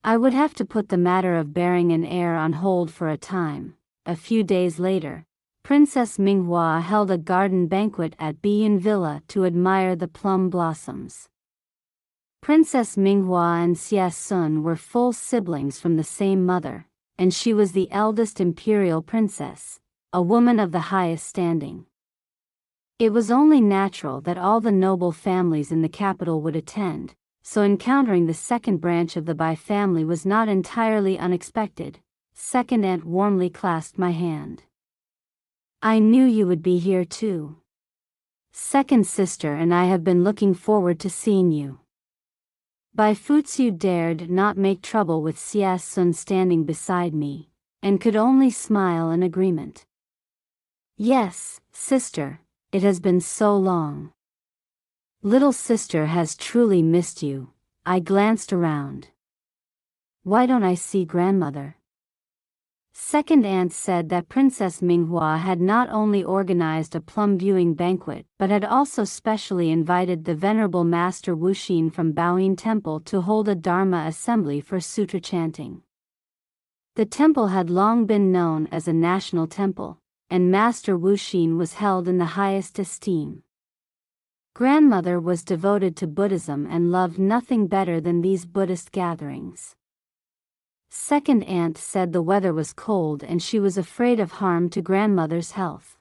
I would have to put the matter of bearing an heir on hold for a time. A few days later, Princess Minghua held a garden banquet at Bian Villa to admire the plum blossoms. Princess Minghua and Sia Sun were full siblings from the same mother, and she was the eldest imperial princess, a woman of the highest standing. It was only natural that all the noble families in the capital would attend, so encountering the second branch of the Bai family was not entirely unexpected. Second aunt warmly clasped my hand. "I knew you would be here too. Second sister and I have been looking forward to seeing you." Bai Futsu dared not make trouble with Sia Sun standing beside me, and could only smile in agreement. "Yes, sister, it has been so long. Little sister has truly missed you." I glanced around. "Why don't I see grandmother?" Second aunt said that Princess Minghua had not only organized a plum viewing banquet but had also specially invited the Venerable Master Wuxin from Baoyin Temple to hold a Dharma assembly for sutra chanting. The temple had long been known as a national temple, and Master Wuxin was held in the highest esteem. Grandmother was devoted to Buddhism and loved nothing better than these Buddhist gatherings. Second aunt said the weather was cold and she was afraid of harm to grandmother's health.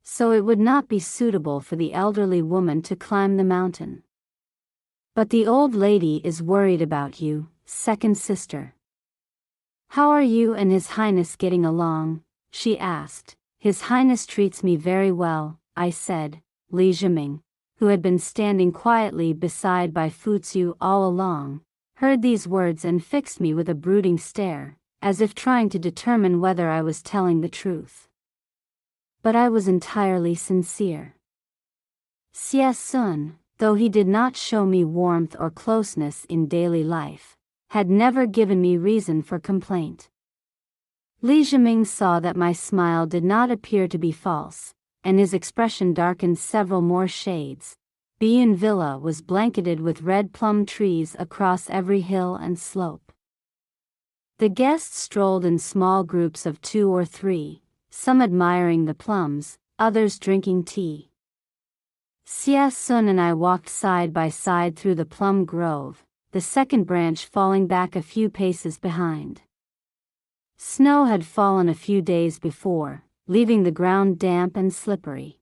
So it would not be suitable for the elderly woman to climb the mountain. "But the old lady is worried about you, second sister. How are you and His Highness getting along?" she asked. "His Highness treats me very well," I said. Li Zhiming, who had been standing quietly beside Bai Futsu all along, heard these words and fixed me with a brooding stare, as if trying to determine whether I was telling the truth. But I was entirely sincere. Sia Sun, though he did not show me warmth or closeness in daily life, had never given me reason for complaint. Li Zhiming saw that my smile did not appear to be false, and his expression darkened several more shades. Bian Villa was blanketed with red plum trees across every hill and slope. The guests strolled in small groups of 2 or 3, some admiring the plums, others drinking tea. Sia Sun and I walked side by side through the plum grove, the second branch falling back a few paces behind. Snow had fallen a few days before, leaving the ground damp and slippery.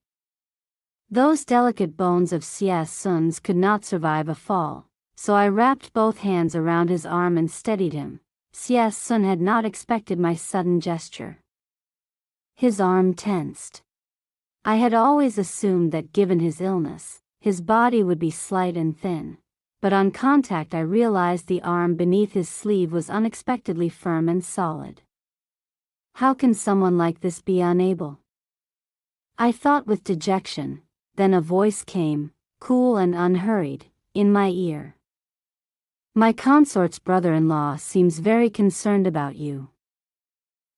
Those delicate bones of Sia Sun's could not survive a fall, so I wrapped both hands around his arm and steadied him. Sia Sun had not expected my sudden gesture. His arm tensed. I had always assumed that given his illness, his body would be slight and thin, but on contact I realized the arm beneath his sleeve was unexpectedly firm and solid. How can someone like this be unable? I thought with dejection. Then a voice came, cool and unhurried, in my ear. My consort's brother-in-law seems very concerned about you.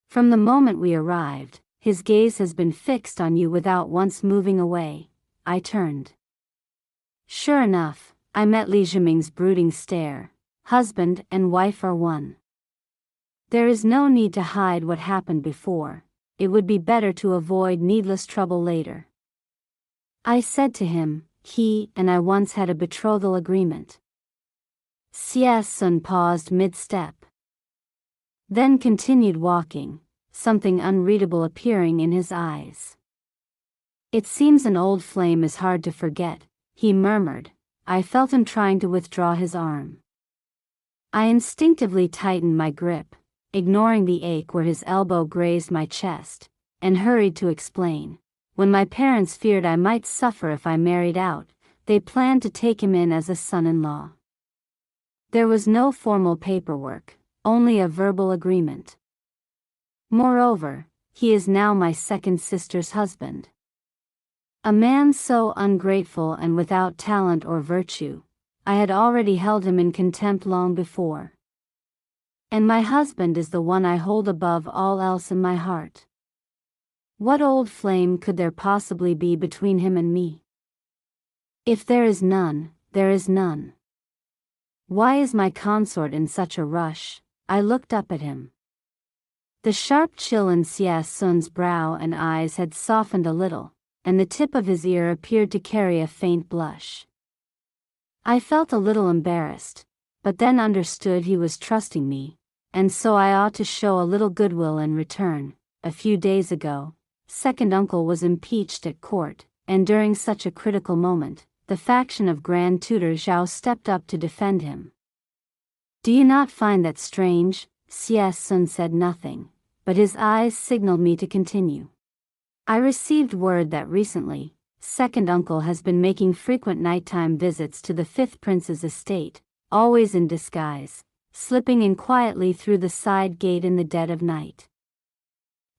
From the moment we arrived, his gaze has been fixed on you without once moving away. I turned. Sure enough, I met Li Zhiming's brooding stare. Husband and wife are one. There is no need to hide what happened before. It would be better to avoid needless trouble later. I said to him, he and I once had a betrothal agreement. Xie Sun paused mid-step. Then continued walking, something unreadable appearing in his eyes. It seems an old flame is hard to forget, he murmured. I felt him trying to withdraw his arm. I instinctively tightened my grip, ignoring the ache where his elbow grazed my chest, and hurried to explain. When my parents feared I might suffer if I married out, they planned to take him in as a son-in-law. There was no formal paperwork, only a verbal agreement. Moreover, he is now my second sister's husband. A man so ungrateful and without talent or virtue, I had already held him in contempt long before. And my husband is the one I hold above all else in my heart. What old flame could there possibly be between him and me? If there is none, there is none. Why is my consort in such a rush? I looked up at him. The sharp chill in Xie Sun's brow and eyes had softened a little, and the tip of his ear appeared to carry a faint blush. I felt a little embarrassed, but then understood he was trusting me, and so I ought to show a little goodwill in return. A few days ago, second uncle was impeached at court, and during such a critical moment, the faction of Grand Tutor Zhao stepped up to defend him. Do you not find that strange? Xie Sun said nothing, but his eyes signaled me to continue. I received word that recently, second uncle has been making frequent nighttime visits to the fifth prince's estate, always in disguise, slipping in quietly through the side gate in the dead of night.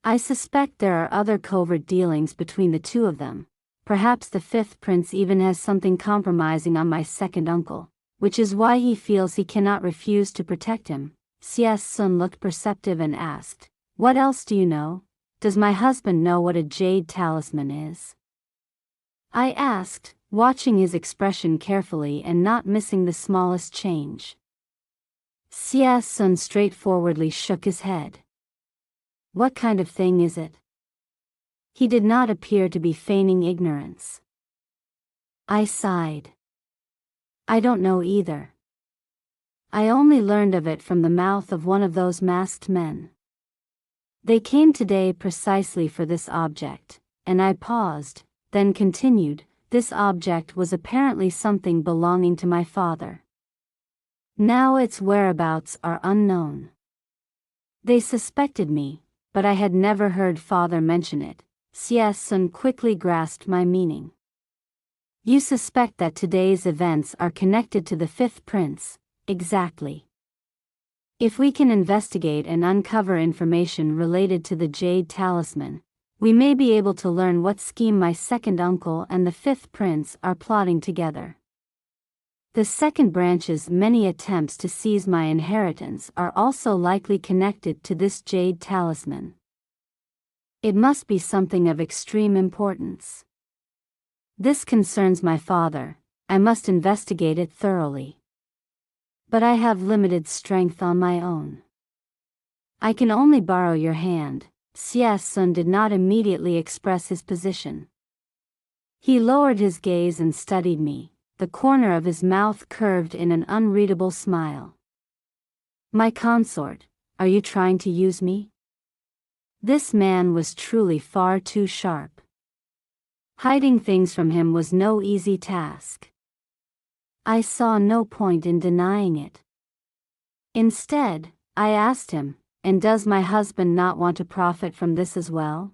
I suspect there are other covert dealings between the two of them. Perhaps the fifth prince even has something compromising on my second uncle, which is why he feels he cannot refuse to protect him. Xie Sun looked perceptive and asked, what else do you know? Does my husband know what a jade talisman is? I asked, watching his expression carefully and not missing the smallest change. Xie Sun straightforwardly shook his head. What kind of thing is it? He did not appear to be feigning ignorance. I sighed. I don't know either. I only learned of it from the mouth of one of those masked men. They came today precisely for this object, and I paused, then continued, this object was apparently something belonging to my father. Now its whereabouts are unknown. They suspected me, but I had never heard father mention it. Xie Sun quickly grasped my meaning. You suspect that today's events are connected to the fifth prince, exactly. If we can investigate and uncover information related to the jade talisman, we may be able to learn what scheme my second uncle and the fifth prince are plotting together. The second branch's many attempts to seize my inheritance are also likely connected to this jade talisman. It must be something of extreme importance. This concerns my father. I must investigate it thoroughly. But I have limited strength on my own. I can only borrow your hand. Xie Sun did not immediately express his position. He lowered his gaze and studied me, the corner of his mouth curved in an unreadable smile. My consort, are you trying to use me? This man was truly far too sharp. Hiding things from him was no easy task. I saw no point in denying it. Instead, I asked him, and does my husband not want to profit from this as well?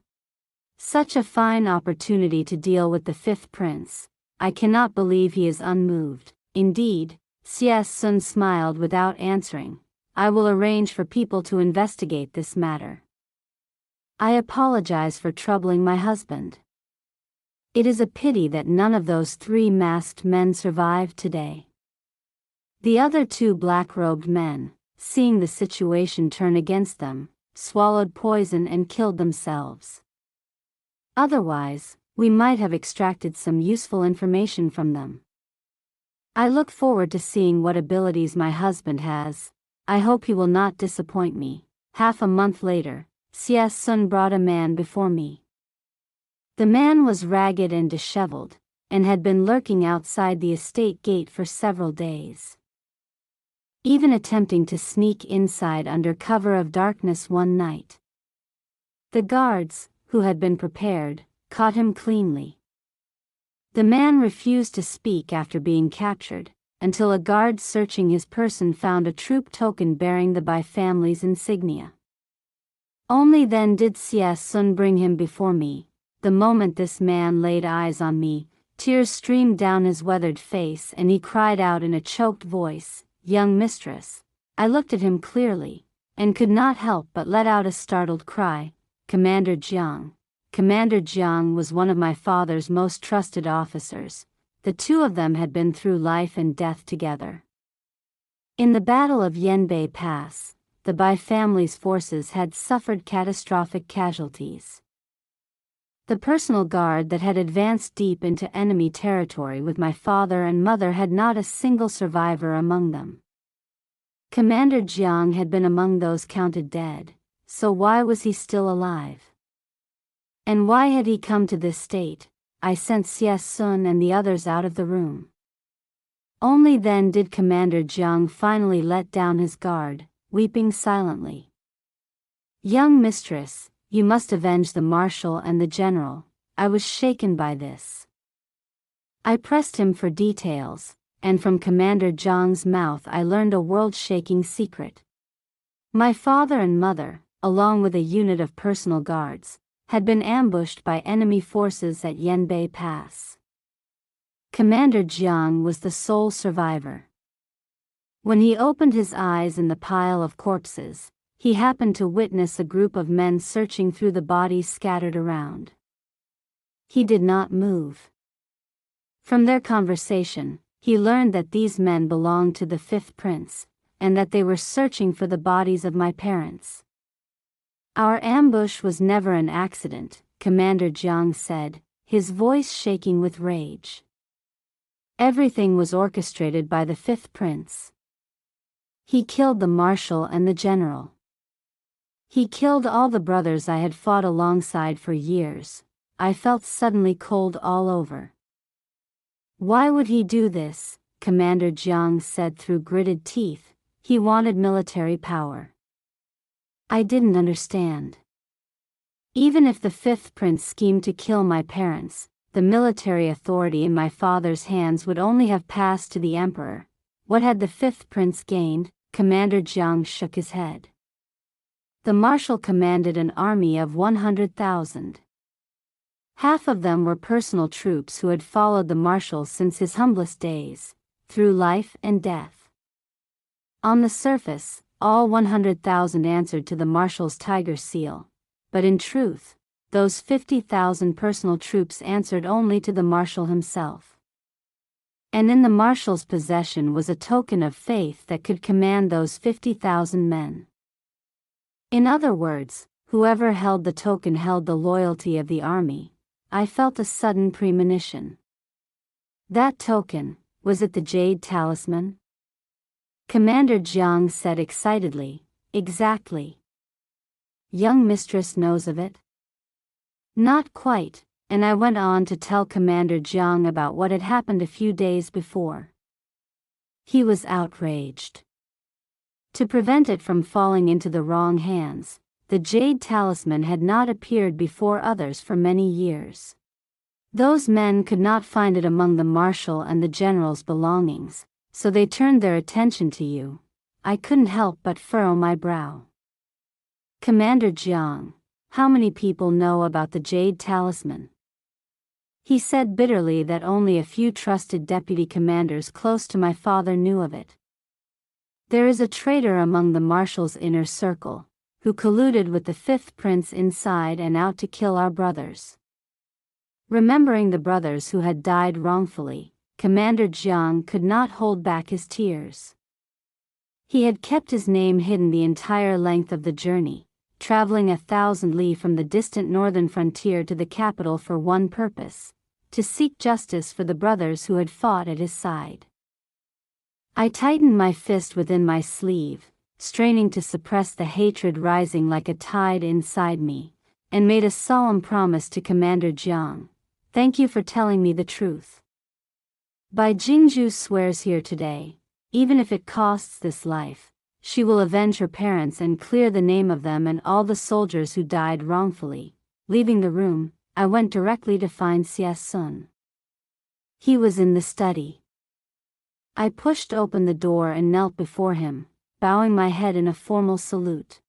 Such a fine opportunity to deal with the fifth prince. I cannot believe he is unmoved. Indeed, CS Sun smiled without answering. I will arrange for people to investigate this matter. I apologize for troubling my husband. It is a pity that none of those 3 masked men survived today. The other 2 black-robed men, seeing the situation turn against them, swallowed poison and killed themselves. Otherwise, we might have extracted some useful information from them. I look forward to seeing what abilities my husband has. I hope he will not disappoint me. Half a month later, CS Sun brought a man before me. The man was ragged and disheveled, and had been lurking outside the estate gate for several days, even attempting to sneak inside under cover of darkness one night. The guards, who had been prepared, caught him cleanly. The man refused to speak after being captured, until a guard searching his person found a troop token bearing the Bai family's insignia. Only then did CS Sun bring him before me. The moment this man laid eyes on me, tears streamed down his weathered face and he cried out in a choked voice, "Young mistress." I looked at him clearly, and could not help but let out a startled cry, "Commander Jiang." Commander Jiang was one of my father's most trusted officers. The 2 of them had been through life and death together. In the Battle of Yanbei Pass, the Bai family's forces had suffered catastrophic casualties. The personal guard that had advanced deep into enemy territory with my father and mother had not a single survivor among them. Commander Jiang had been among those counted dead, so why was he still alive? And why had he come to this state? I sent CS Sun and the others out of the room. Only then did Commander Jiang finally let down his guard, weeping silently. "Young mistress, you must avenge the marshal and the general." I was shaken by this. I pressed him for details, and from Commander Jiang's mouth I learned a world-shaking secret. My father and mother, along with a unit of personal guards, had been ambushed by enemy forces at Yanbei Pass. Commander Jiang was the sole survivor. When he opened his eyes in the pile of corpses, he happened to witness a group of men searching through the bodies scattered around. He did not move. From their conversation, he learned that these men belonged to the 5th Prince, and that they were searching for the bodies of my parents. "Our ambush was never an accident," Commander Jiang said, his voice shaking with rage. "Everything was orchestrated by the 5th Prince. He killed the marshal and the general. He killed all the brothers I had fought alongside for years." I felt suddenly cold all over. "Why would he do this?" Commander Jiang said through gritted teeth. "He wanted military power." I didn't understand. Even if the 5th Prince schemed to kill my parents, the military authority in my father's hands would only have passed to the emperor. What had the 5th Prince gained? Commander Jiang shook his head. The marshal commanded an army of 100,000. Half of them were personal troops who had followed the marshal since his humblest days, through life and death. On the surface, all 100,000 answered to the marshal's tiger seal, but in truth, those 50,000 personal troops answered only to the marshal himself. And in the marshal's possession was a token of faith that could command those 50,000 men. In other words, whoever held the token held the loyalty of the army. I felt a sudden premonition. That token, was it the jade talisman? Commander Jiang said excitedly, "Exactly. Young mistress knows of it?" "Not quite," and I went on to tell Commander Jiang about what had happened a few days before. He was outraged. To prevent it from falling into the wrong hands, the jade talisman had not appeared before others for many years. Those men could not find it among the marshal and the general's belongings, so they turned their attention to you. I couldn't help but furrow my brow. "Commander Jiang, how many people know about the jade talisman?" He said bitterly that only a few trusted deputy commanders close to my father knew of it. There is a traitor among the marshal's inner circle, who colluded with the fifth prince inside and out to kill our brothers. Remembering the brothers who had died wrongfully, Commander Jiang could not hold back his tears. He had kept his name hidden the entire length of the journey, traveling 1,000 li from the distant northern frontier to the capital for one purpose: to seek justice for the brothers who had fought at his side. I tightened my fist within my sleeve, straining to suppress the hatred rising like a tide inside me, and made a solemn promise to Commander Jiang: "Thank you for telling me the truth. By Jingzhu swears here today, even if it costs this life, she will avenge her parents and clear the name of them and all the soldiers who died wrongfully." Leaving the room, I went directly to find Xie Sun. He was in the study. I pushed open the door and knelt before him, bowing my head in a formal salute.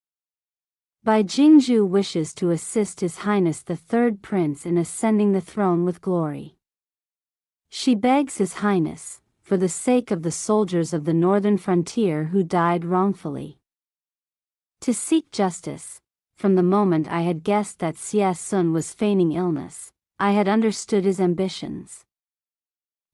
Bai Jingzhu wishes to assist His Highness the Third Prince in ascending the throne with glory. She begs His Highness, for the sake of the soldiers of the northern frontier who died wrongfully, to seek justice. From the moment I had guessed that Xie Sun was feigning illness, I had understood his ambitions.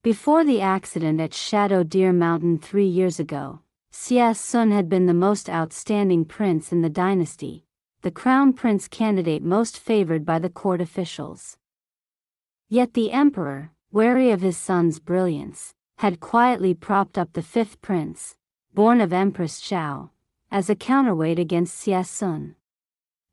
Before the accident at Shadow Deer Mountain 3 years ago, Xie Sun had been the most outstanding prince in the dynasty, the crown prince candidate most favored by the court officials. Yet the emperor, wary of his son's brilliance, had quietly propped up the fifth prince, born of Empress Xiao, as a counterweight against Xie Sun.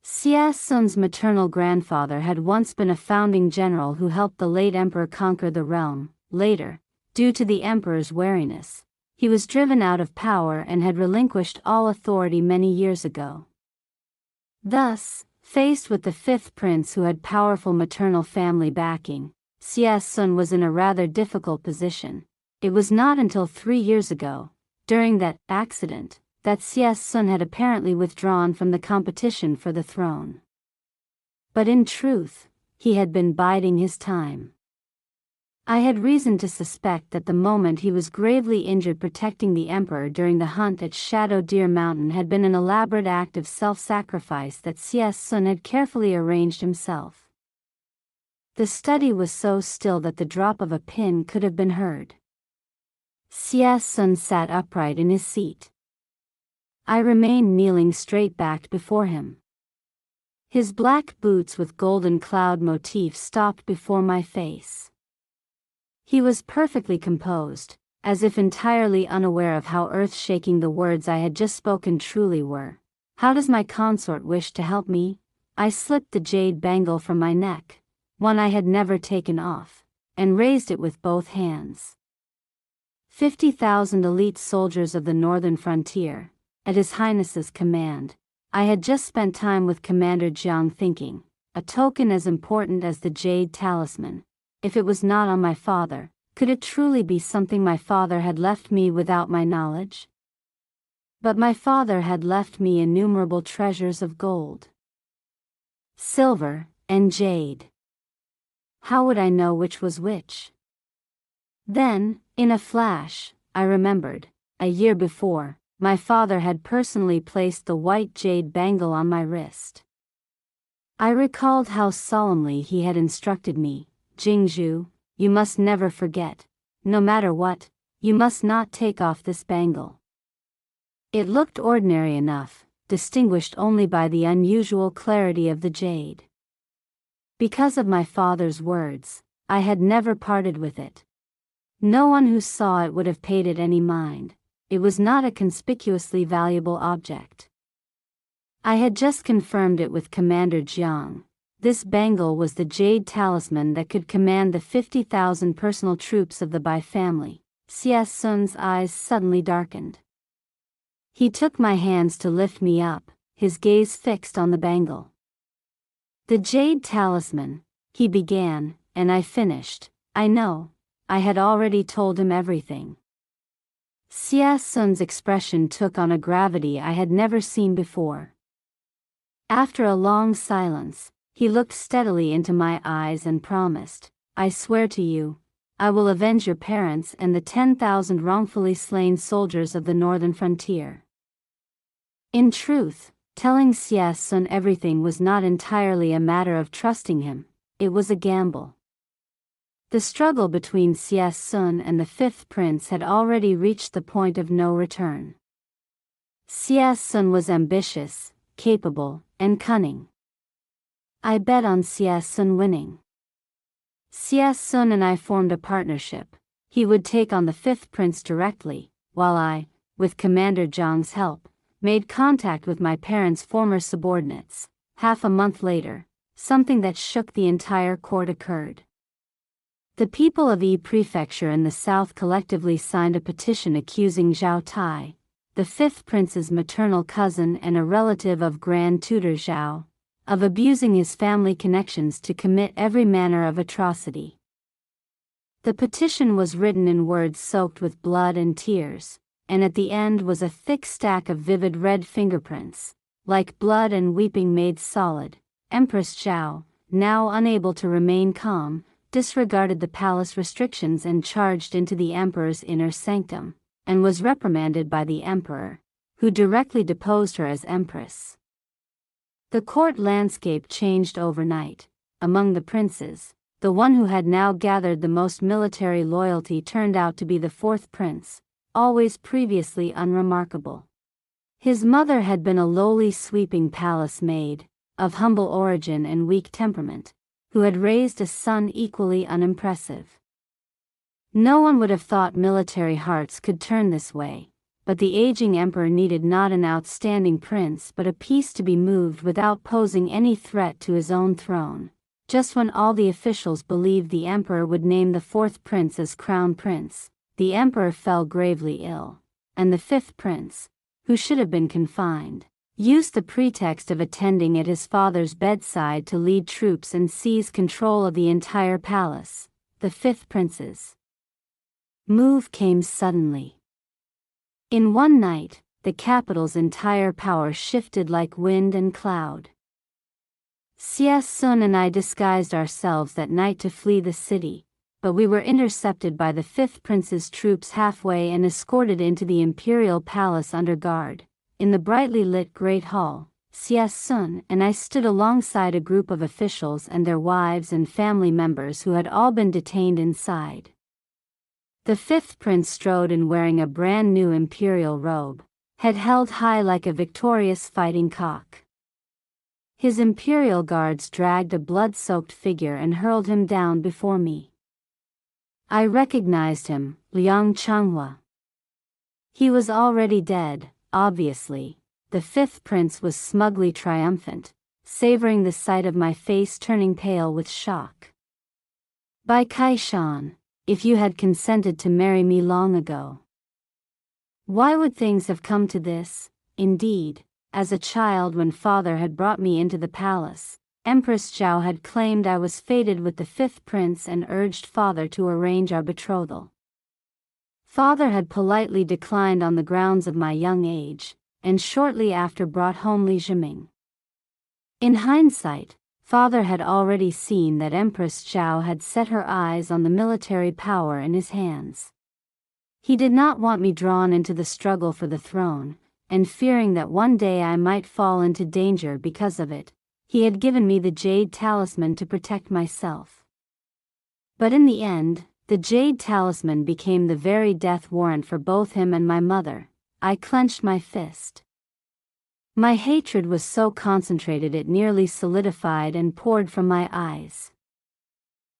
Xie Sun's maternal grandfather had once been a founding general who helped the late emperor conquer the realm. Later, due to the emperor's wariness, he was driven out of power and had relinquished all authority many years ago. Thus, faced with the fifth prince who had powerful maternal family backing, Xie Sun was in a rather difficult position. It was not until 3 years ago, during that accident, that Xie Sun had apparently withdrawn from the competition for the throne. But in truth, he had been biding his time. I had reason to suspect that the moment he was gravely injured protecting the emperor during the hunt at Shadow Deer Mountain had been an elaborate act of self-sacrifice that Xie Sun had carefully arranged himself. The study was so still that the drop of a pin could have been heard. Xie Sun sat upright in his seat. I remained kneeling straight-backed before him. His black boots with golden cloud motif stopped before my face. He was perfectly composed, as if entirely unaware of how earth-shaking the words I had just spoken truly were. "How does my consort wish to help me?" I slipped the jade bangle from my neck, one I had never taken off, and raised it with both hands. 50,000 elite soldiers of the northern frontier, at His Highness's command. I had just spent time with Commander Jiang thinking, a token as important as the jade talisman. If it was not on my father, could it truly be something my father had left me without my knowledge? But my father had left me innumerable treasures of gold, silver, and jade. How would I know which was which? Then, in a flash, I remembered, a year before, my father had personally placed the white jade bangle on my wrist. I recalled how solemnly he had instructed me, "Jingzhu, you must never forget, no matter what, you must not take off this bangle." It looked ordinary enough, distinguished only by the unusual clarity of the jade. Because of my father's words, I had never parted with it. No one who saw it would have paid it any mind. It was not a conspicuously valuable object. I had just confirmed it with Commander Jiang. This bangle was the jade talisman that could command the 50,000 personal troops of the Bai family. Xie Sun's eyes suddenly darkened. He took my hands to lift me up, his gaze fixed on the bangle. "The jade talisman," he began, and I finished. I know. I had already told him everything. Xie Sun's expression took on a gravity I had never seen before. After a long silence, he looked steadily into my eyes and promised, I swear to you, I will avenge your parents and the 10,000 wrongfully slain soldiers of the northern frontier." In truth, telling Xie Sun everything was not entirely a matter of trusting him, it was a gamble. The struggle between Xie Sun and the fifth prince had already reached the point of no return. Xie Sun was ambitious, capable, and cunning. I bet on Xie Sun winning. Xie Sun and I formed a partnership. He would take on the fifth prince directly, while I, with Commander Zhang's help, made contact with my parents' former subordinates. Half a month later, something that shook the entire court occurred. The people of Yi Prefecture in the south collectively signed a petition accusing Zhao Tai, the fifth prince's maternal cousin and a relative of Grand Tutor Zhao, of abusing his family connections to commit every manner of atrocity. The petition was written in words soaked with blood and tears, and at the end was a thick stack of vivid red fingerprints, like blood and weeping made solid. Empress Zhao, now unable to remain calm, disregarded the palace restrictions and charged into the emperor's inner sanctum, and was reprimanded by the emperor, who directly deposed her as empress. The court landscape changed overnight. Among the princes, the one who had now gathered the most military loyalty turned out to be the fourth prince, always previously unremarkable. His mother had been a lowly sweeping palace maid, of humble origin and weak temperament, who had raised a son equally unimpressive. No one would have thought military hearts could turn this way, but the aging emperor needed not an outstanding prince but a piece to be moved without posing any threat to his own throne. Just when all the officials believed the emperor would name the fourth prince as crown prince, the emperor fell gravely ill, and the fifth prince, who should have been confined, used the pretext of attending at his father's bedside to lead troops and seize control of the entire palace. The fifth prince's move came suddenly. In one night, the capital's entire power shifted like wind and cloud. Xie Sun and I disguised ourselves that night to flee the city, but we were intercepted by the fifth prince's troops halfway and escorted into the imperial palace under guard. In the brightly lit Great Hall, Xie Sun and I stood alongside a group of officials and their wives and family members who had all been detained inside. The fifth prince strode in wearing a brand new imperial robe, head held high like a victorious fighting cock. His imperial guards dragged a blood-soaked figure and hurled him down before me. I recognized him, Liang Changhua. He was already dead, obviously. The fifth prince was smugly triumphant, savoring the sight of my face turning pale with shock. "By Kaishan, if you had consented to marry me long ago. Why would things have come to this?" Indeed, as a child when father had brought me into the palace, Empress Zhao had claimed I was fated with the fifth prince and urged father to arrange our betrothal. Father had politely declined on the grounds of my young age, and shortly after brought home Li Zhiming. In hindsight, father had already seen that Empress Zhao had set her eyes on the military power in his hands. He did not want me drawn into the struggle for the throne, and fearing that one day I might fall into danger because of it, he had given me the jade talisman to protect myself. But in the end, the jade talisman became the very death warrant for both him and my mother. I clenched my fist. My hatred was so concentrated it nearly solidified and poured from my eyes.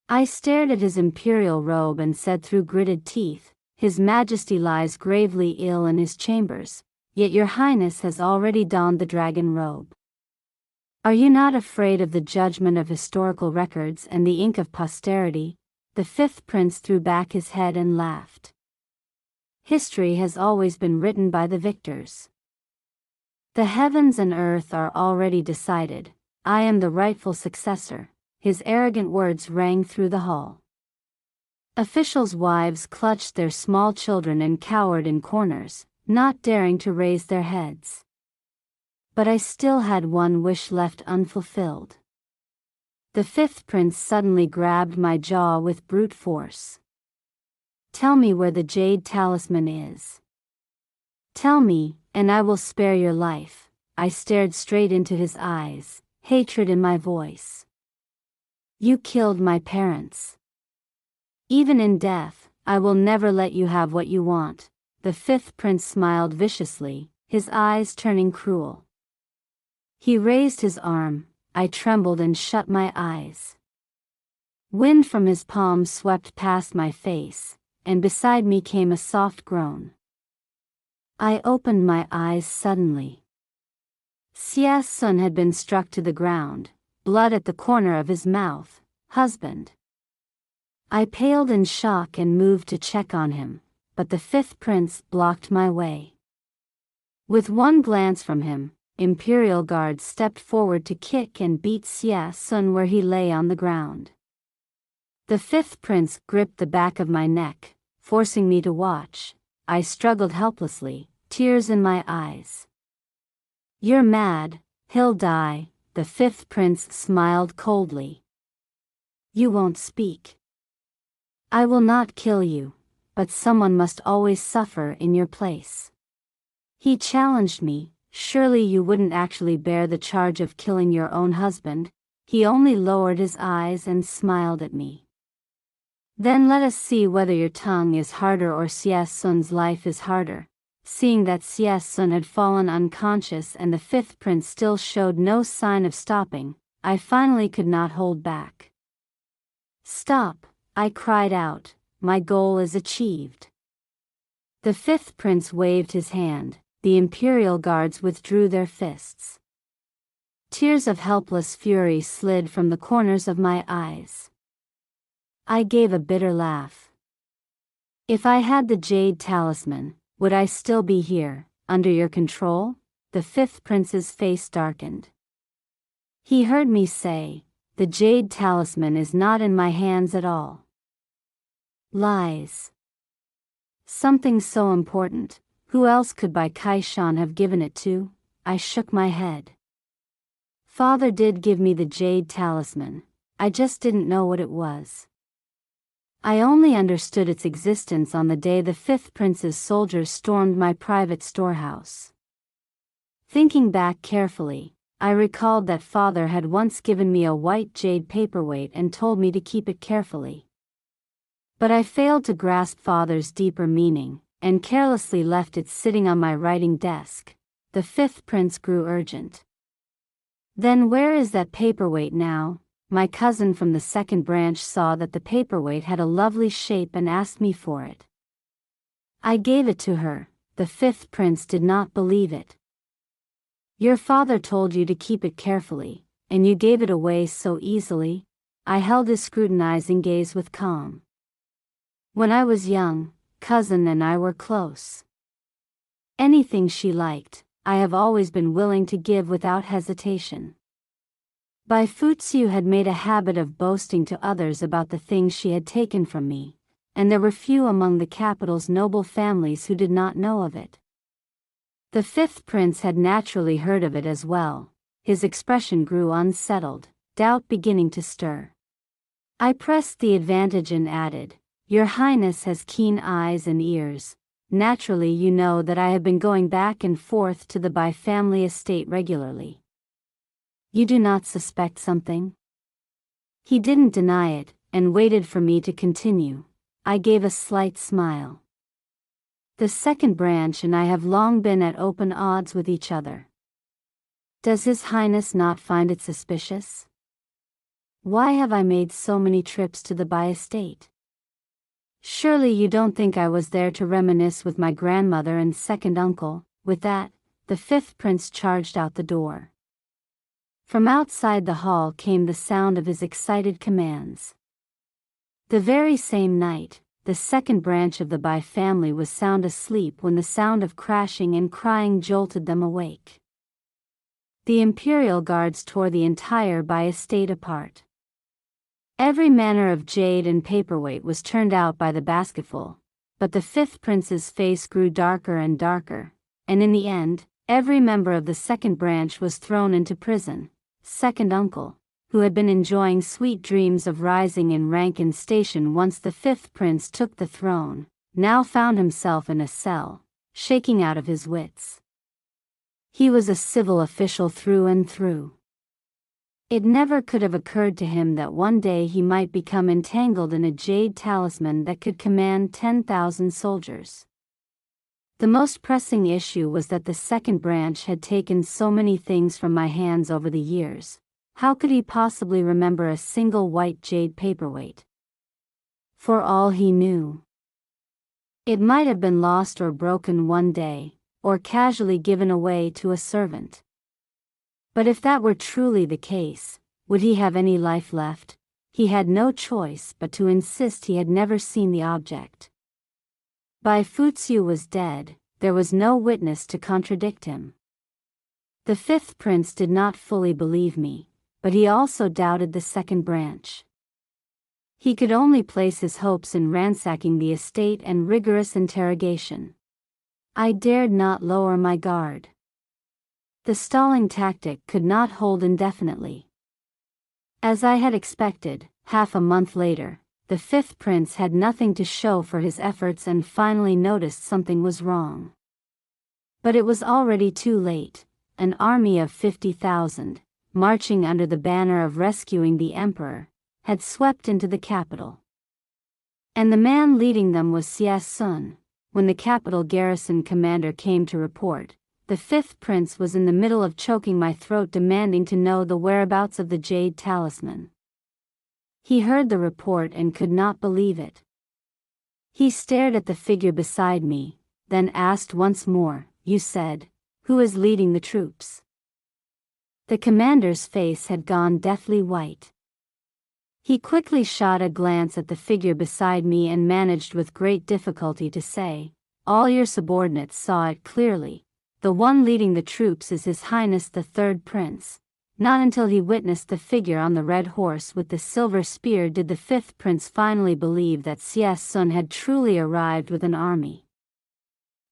I stared at his imperial robe and said through gritted teeth, "His Majesty lies gravely ill in his chambers, yet your Highness has already donned the dragon robe. Are you not afraid of the judgment of historical records and the ink of posterity?" The fifth prince threw back his head and laughed. "History has always been written by the victors. The heavens and earth are already decided. I am the rightful successor." His arrogant words rang through the hall. Officials' wives clutched their small children and cowered in corners, not daring to raise their heads. But I still had one wish left unfulfilled. The fifth prince suddenly grabbed my jaw with brute force. "Tell me where the jade talisman is. Tell me, and I will spare your life." I stared straight into his eyes, hatred in my voice. "You killed my parents. Even in death, I will never let you have what you want." The fifth prince smiled viciously, his eyes turning cruel. He raised his arm. I trembled and shut my eyes. Wind from his palm swept past my face, and beside me came a soft groan. I opened my eyes suddenly. Xie Sun had been struck to the ground, blood at the corner of his mouth. "Husband." I paled in shock and moved to check on him, but the fifth prince blocked my way. With one glance from him, Imperial guards stepped forward to kick and beat Xie Sun where he lay on the ground. The fifth prince gripped the back of my neck, forcing me to watch. I struggled helplessly, tears in my eyes. "You're mad, he'll die," the fifth prince smiled coldly. "You won't speak. I will not kill you, but someone must always suffer in your place." He challenged me. "Surely you wouldn't actually bear the charge of killing your own husband?" He only lowered his eyes and smiled at me. "Then let us see whether your tongue is harder or Xie Sun's life is harder." Seeing that Xie Sun had fallen unconscious and the fifth prince still showed no sign of stopping, I finally could not hold back. "Stop," I cried out, "my goal is achieved." The fifth prince waved his hand. The Imperial guards withdrew their fists. Tears of helpless fury slid from the corners of my eyes. I gave a bitter laugh. "If I had the jade talisman, would I still be here, under your control?" The fifth prince's face darkened. He heard me say, "The jade talisman is not in my hands at all." Lies. Something so important. Who else could Bai Kaishan have given it to? I shook my head. Father did give me the jade talisman, I just didn't know what it was. I only understood its existence on the day the fifth prince's soldiers stormed my private storehouse. Thinking back carefully, I recalled that father had once given me a white jade paperweight and told me to keep it carefully. But I failed to grasp father's deeper meaning, and carelessly left it sitting on my writing desk. The fifth prince grew urgent. "Then where is that paperweight now?" My cousin from the second branch saw that the paperweight had a lovely shape and asked me for it. I gave it to her. The fifth prince did not believe it. "Your father told you to keep it carefully, and you gave it away so easily?" I held his scrutinizing gaze with calm. "When I was young, cousin and I were close. Anything she liked, I have always been willing to give without hesitation." Bai Futsu had made a habit of boasting to others about the things she had taken from me, and there were few among the capital's noble families who did not know of it. The fifth prince had naturally heard of it as well. His expression grew unsettled, doubt beginning to stir. I pressed the advantage and added, "Your Highness has keen eyes and ears. Naturally you know that I have been going back and forth to the Bai family estate regularly. You do not suspect something?" He didn't deny it, and waited for me to continue. I gave a slight smile. "The second branch and I have long been at open odds with each other. Does His Highness not find it suspicious? Why have I made so many trips to the Bai estate? Surely you don't think I was there to reminisce with my grandmother and second uncle." With that, the fifth prince charged out the door. From outside the hall came the sound of his excited commands. The very same night, the second branch of the Bai family was sound asleep when the sound of crashing and crying jolted them awake. The Imperial guards tore the entire Bai estate apart. Every manner of jade and paperweight was turned out by the basketful, but the fifth prince's face grew darker and darker, and in the end, every member of the second branch was thrown into prison. Second uncle, who had been enjoying sweet dreams of rising in rank and station once the fifth prince took the throne, now found himself in a cell, shaking out of his wits. He was a civil official through and through. It never could have occurred to him that one day he might become entangled in a jade talisman that could command 10,000 soldiers. The most pressing issue was that the second branch had taken so many things from my hands over the years. How could he possibly remember a single white jade paperweight? For all he knew, it might have been lost or broken one day, or casually given away to a servant. But if that were truly the case, would he have any life left? He had no choice but to insist he had never seen the object. Bai Futsu was dead, there was no witness to contradict him. The fifth prince did not fully believe me, but he also doubted the second branch. He could only place his hopes in ransacking the estate and rigorous interrogation. I dared not lower my guard. The stalling tactic could not hold indefinitely. As I had expected, half a month later, the fifth prince had nothing to show for his efforts and finally noticed something was wrong. But it was already too late. An army of 50,000, marching under the banner of rescuing the emperor, had swept into the capital. And the man leading them was Xie Sun. When the capital garrison commander came to report, the fifth prince was in the middle of choking my throat demanding to know the whereabouts of the jade talisman. He heard the report and could not believe it. He stared at the figure beside me, then asked once more, "You said, who is leading the troops?" The commander's face had gone deathly white. He quickly shot a glance at the figure beside me and managed with great difficulty to say, "All your subordinates saw it clearly. The one leading the troops is His Highness the Third Prince." Not until he witnessed the figure on the red horse with the silver spear did the fifth prince finally believe that Xie Sun had truly arrived with an army.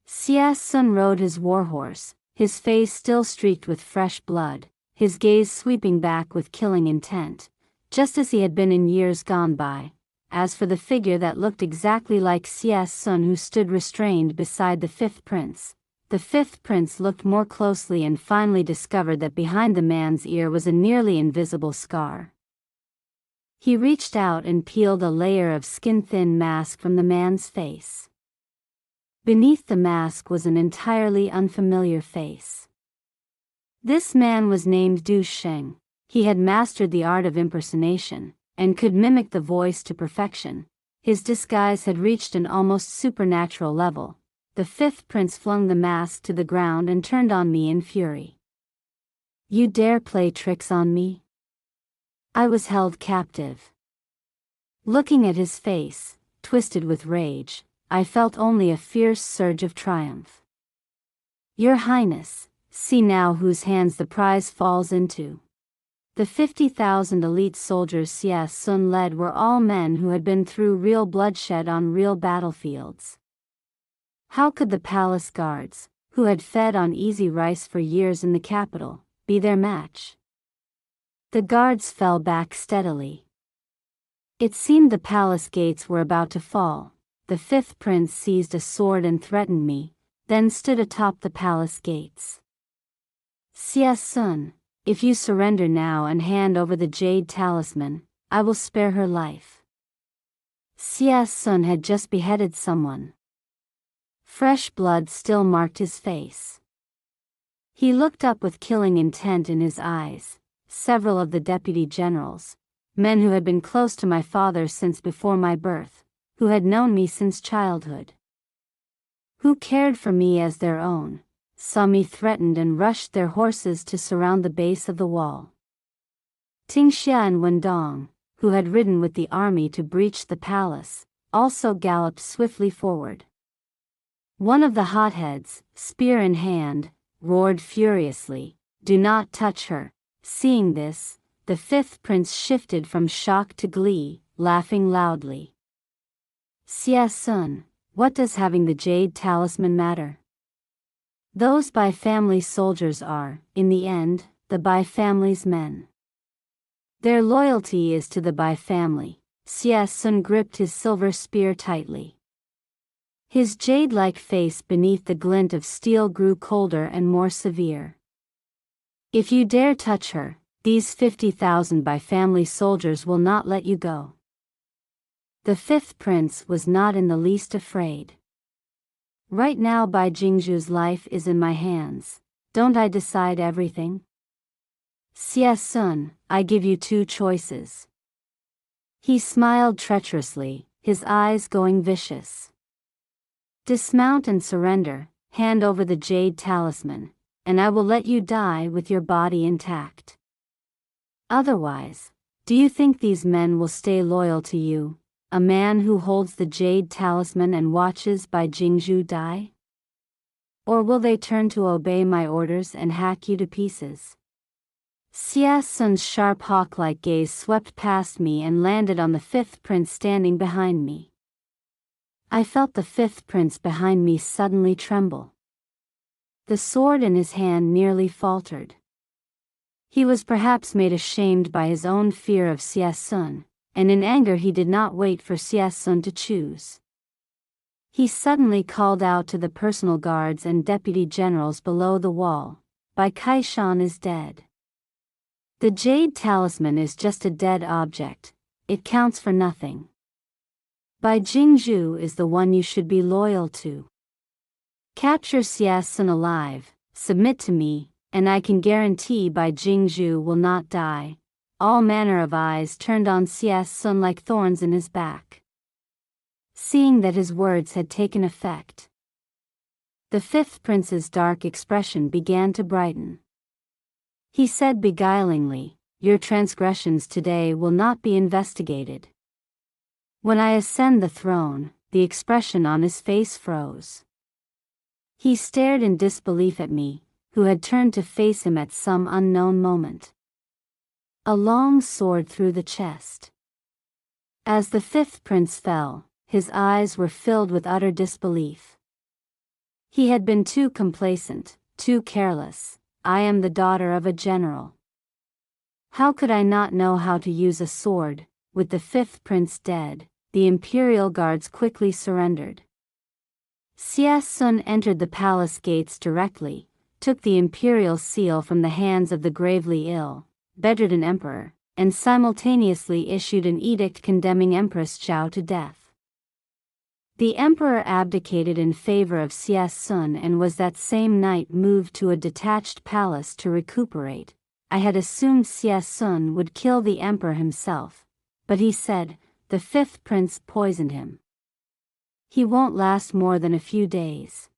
Xie Sun rode his warhorse, his face still streaked with fresh blood, his gaze sweeping back with killing intent, just as he had been in years gone by. As for the figure that looked exactly like Xie Sun who stood restrained beside the fifth prince looked more closely and finally discovered that behind the man's ear was a nearly invisible scar. He reached out and peeled a layer of skin-thin mask from the man's face. Beneath the mask was an entirely unfamiliar face. This man was named Du Sheng. He had mastered the art of impersonation, and could mimic the voice to perfection. His disguise had reached an almost supernatural level. The fifth prince flung the mask to the ground and turned on me in fury. "You dare play tricks on me?" I was held captive. Looking at his face, twisted with rage, I felt only a fierce surge of triumph. "Your Highness, see now whose hands the prize falls into." The 50,000 elite soldiers Xie Sun led were all men who had been through real bloodshed on real battlefields. How could the palace guards, who had fed on easy rice for years in the capital, be their match? The guards fell back steadily. It seemed the palace gates were about to fall. The fifth prince seized a sword and threatened me, then stood atop the palace gates. "Xie Sun, if you surrender now and hand over the jade talisman, I will spare her life." Xie Sun had just beheaded someone. Fresh blood still marked his face. He looked up with killing intent in his eyes. Several of the deputy generals, men who had been close to my father since before my birth, who had known me since childhood, who cared for me as their own, saw me threatened and rushed their horses to surround the base of the wall. Tingxia and Wendong, who had ridden with the army to breach the palace, also galloped swiftly forward. One of the hotheads, spear in hand, roared furiously, "Do not touch her." Seeing this, the fifth prince shifted from shock to glee, laughing loudly. "Xie Sun, what does having the jade talisman matter? Those Bai family soldiers are, in the end, the Bai family's men. Their loyalty is to the Bai family. Xie Sun gripped his silver spear tightly. His jade-like face beneath the glint of steel grew colder and more severe. If you dare touch her, these 50,000 Bai family soldiers will not let you go. The fifth prince was not in the least afraid. Right now Bai Jingzhu's life is in my hands. Don't I decide everything? Xie Sun, I give you two choices. He smiled treacherously, his eyes going vicious. Dismount and surrender, hand over the jade talisman, and I will let you die with your body intact. Otherwise, do you think these men will stay loyal to you, a man who holds the jade talisman and watches Bai Jingzhu die? Or will they turn to obey my orders and hack you to pieces? Xie Sun's sharp hawk-like gaze swept past me and landed on the fifth prince standing behind me. I felt the fifth prince behind me suddenly tremble. The sword in his hand nearly faltered. He was perhaps made ashamed by his own fear of Xie Sun, and in anger he did not wait for Xie Sun to choose. He suddenly called out to the personal guards and deputy generals below the wall, Bai Kaishan is dead. The jade talisman is just a dead object, it counts for nothing. Bai Jingzhu is the one you should be loyal to. Capture Xie Sun alive, submit to me, and I can guarantee Bai Jingzhu will not die. All manner of eyes turned on Xie Sun like thorns in his back. Seeing that his words had taken effect, the fifth prince's dark expression began to brighten. He said beguilingly, your transgressions today will not be investigated. When I ascend the throne, the expression on his face froze. He stared in disbelief at me, who had turned to face him at some unknown moment. A long sword through the chest. As the fifth prince fell, his eyes were filled with utter disbelief. He had been too complacent, too careless. I am the daughter of a general. How could I not know how to use a sword? With the fifth prince dead, the imperial guards quickly surrendered. Xie Sun entered the palace gates directly, took the imperial seal from the hands of the gravely ill, bedridden emperor, and simultaneously issued an edict condemning Empress Zhao to death. The emperor abdicated in favor of Xie Sun and was that same night moved to a detached palace to recuperate. I had assumed Xie Sun would kill the emperor himself, but he said, the fifth prince poisoned him. He won't last more than a few days.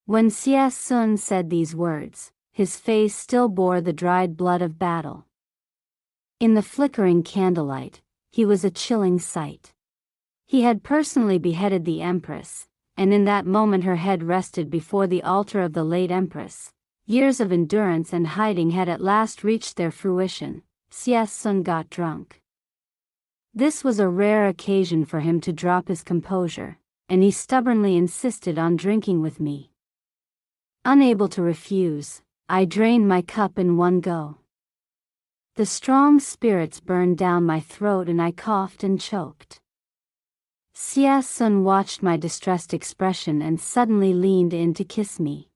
When Xie Sun said these words, his face still bore the dried blood of battle. In the flickering candlelight, he was a chilling sight. He had personally beheaded the empress, and in that moment her head rested before the altar of the late empress. Years of endurance and hiding had at last reached their fruition. Xie Sun got drunk. This was a rare occasion for him to drop his composure, and he stubbornly insisted on drinking with me. Unable to refuse, I drained my cup in one go. The strong spirits burned down my throat and I coughed and choked. Xie Sun watched my distressed expression and suddenly leaned in to kiss me.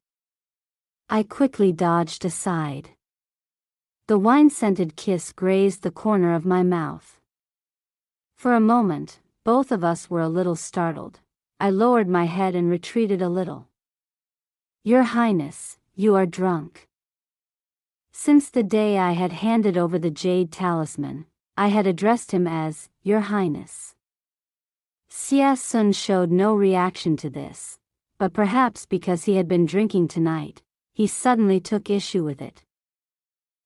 I quickly dodged aside. The wine-scented kiss grazed the corner of my mouth. For a moment, both of us were a little startled. I lowered my head and retreated a little. Your Highness, you are drunk. Since the day I had handed over the jade talisman, I had addressed him as, Your Highness. Xie Sun showed no reaction to this, but perhaps because he had been drinking tonight, he suddenly took issue with it.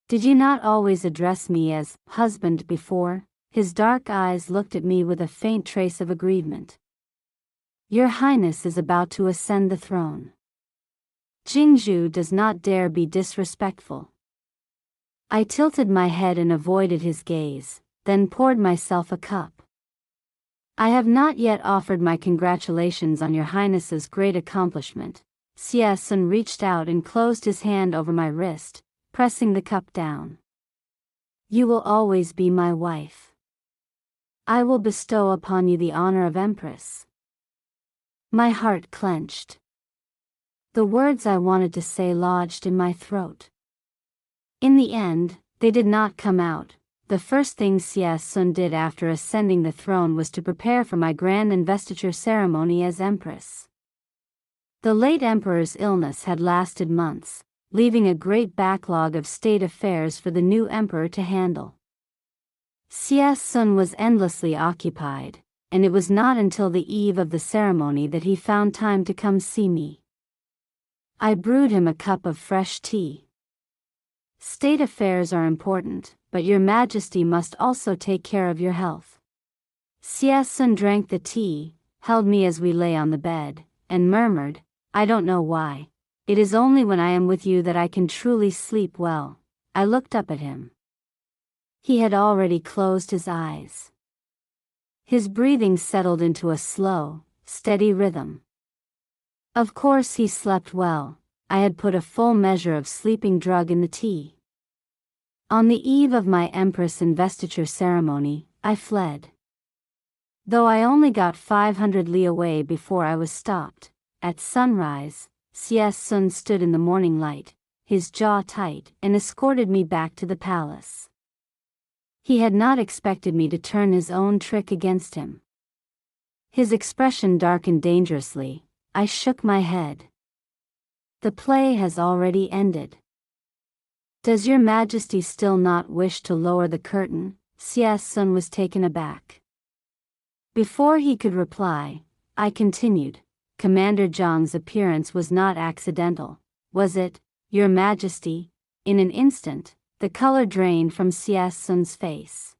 Did you not always address me as, husband before? His dark eyes looked at me with a faint trace of aggrievement. Your Highness is about to ascend the throne. Jingzhu does not dare be disrespectful. I tilted my head and avoided his gaze, then poured myself a cup. I have not yet offered my congratulations on your Highness's great accomplishment. Xie Sun reached out and closed his hand over my wrist, pressing the cup down. You will always be my wife. I will bestow upon you the honor of Empress. My heart clenched. The words I wanted to say lodged in my throat. In the end, they did not come out. The first thing Xie Sun did after ascending the throne was to prepare for my grand investiture ceremony as Empress. The late emperor's illness had lasted months, leaving a great backlog of state affairs for the new emperor to handle. Xie Sun was endlessly occupied, and it was not until the eve of the ceremony that he found time to come see me. I brewed him a cup of fresh tea. State affairs are important, but your majesty must also take care of your health. Xie Sun drank the tea, held me as we lay on the bed, and murmured, I don't know why. It is only when I am with you that I can truly sleep well. I looked up at him. He had already closed his eyes. His breathing settled into a slow, steady rhythm. Of course he slept well. I had put a full measure of sleeping drug in the tea. On the eve of my Empress investiture ceremony, I fled. Though I only got 500 li away before I was stopped, at sunrise, Xie Sun stood in the morning light, his jaw tight, and escorted me back to the palace. He had not expected me to turn his own trick against him. His expression darkened dangerously. I shook my head. The play has already ended. Does your majesty still not wish to lower the curtain? Xie Sun was taken aback. Before he could reply, I continued, Commander Zhang's appearance was not accidental, was it, your majesty? In an instant, the color drained from Xie Sun's face.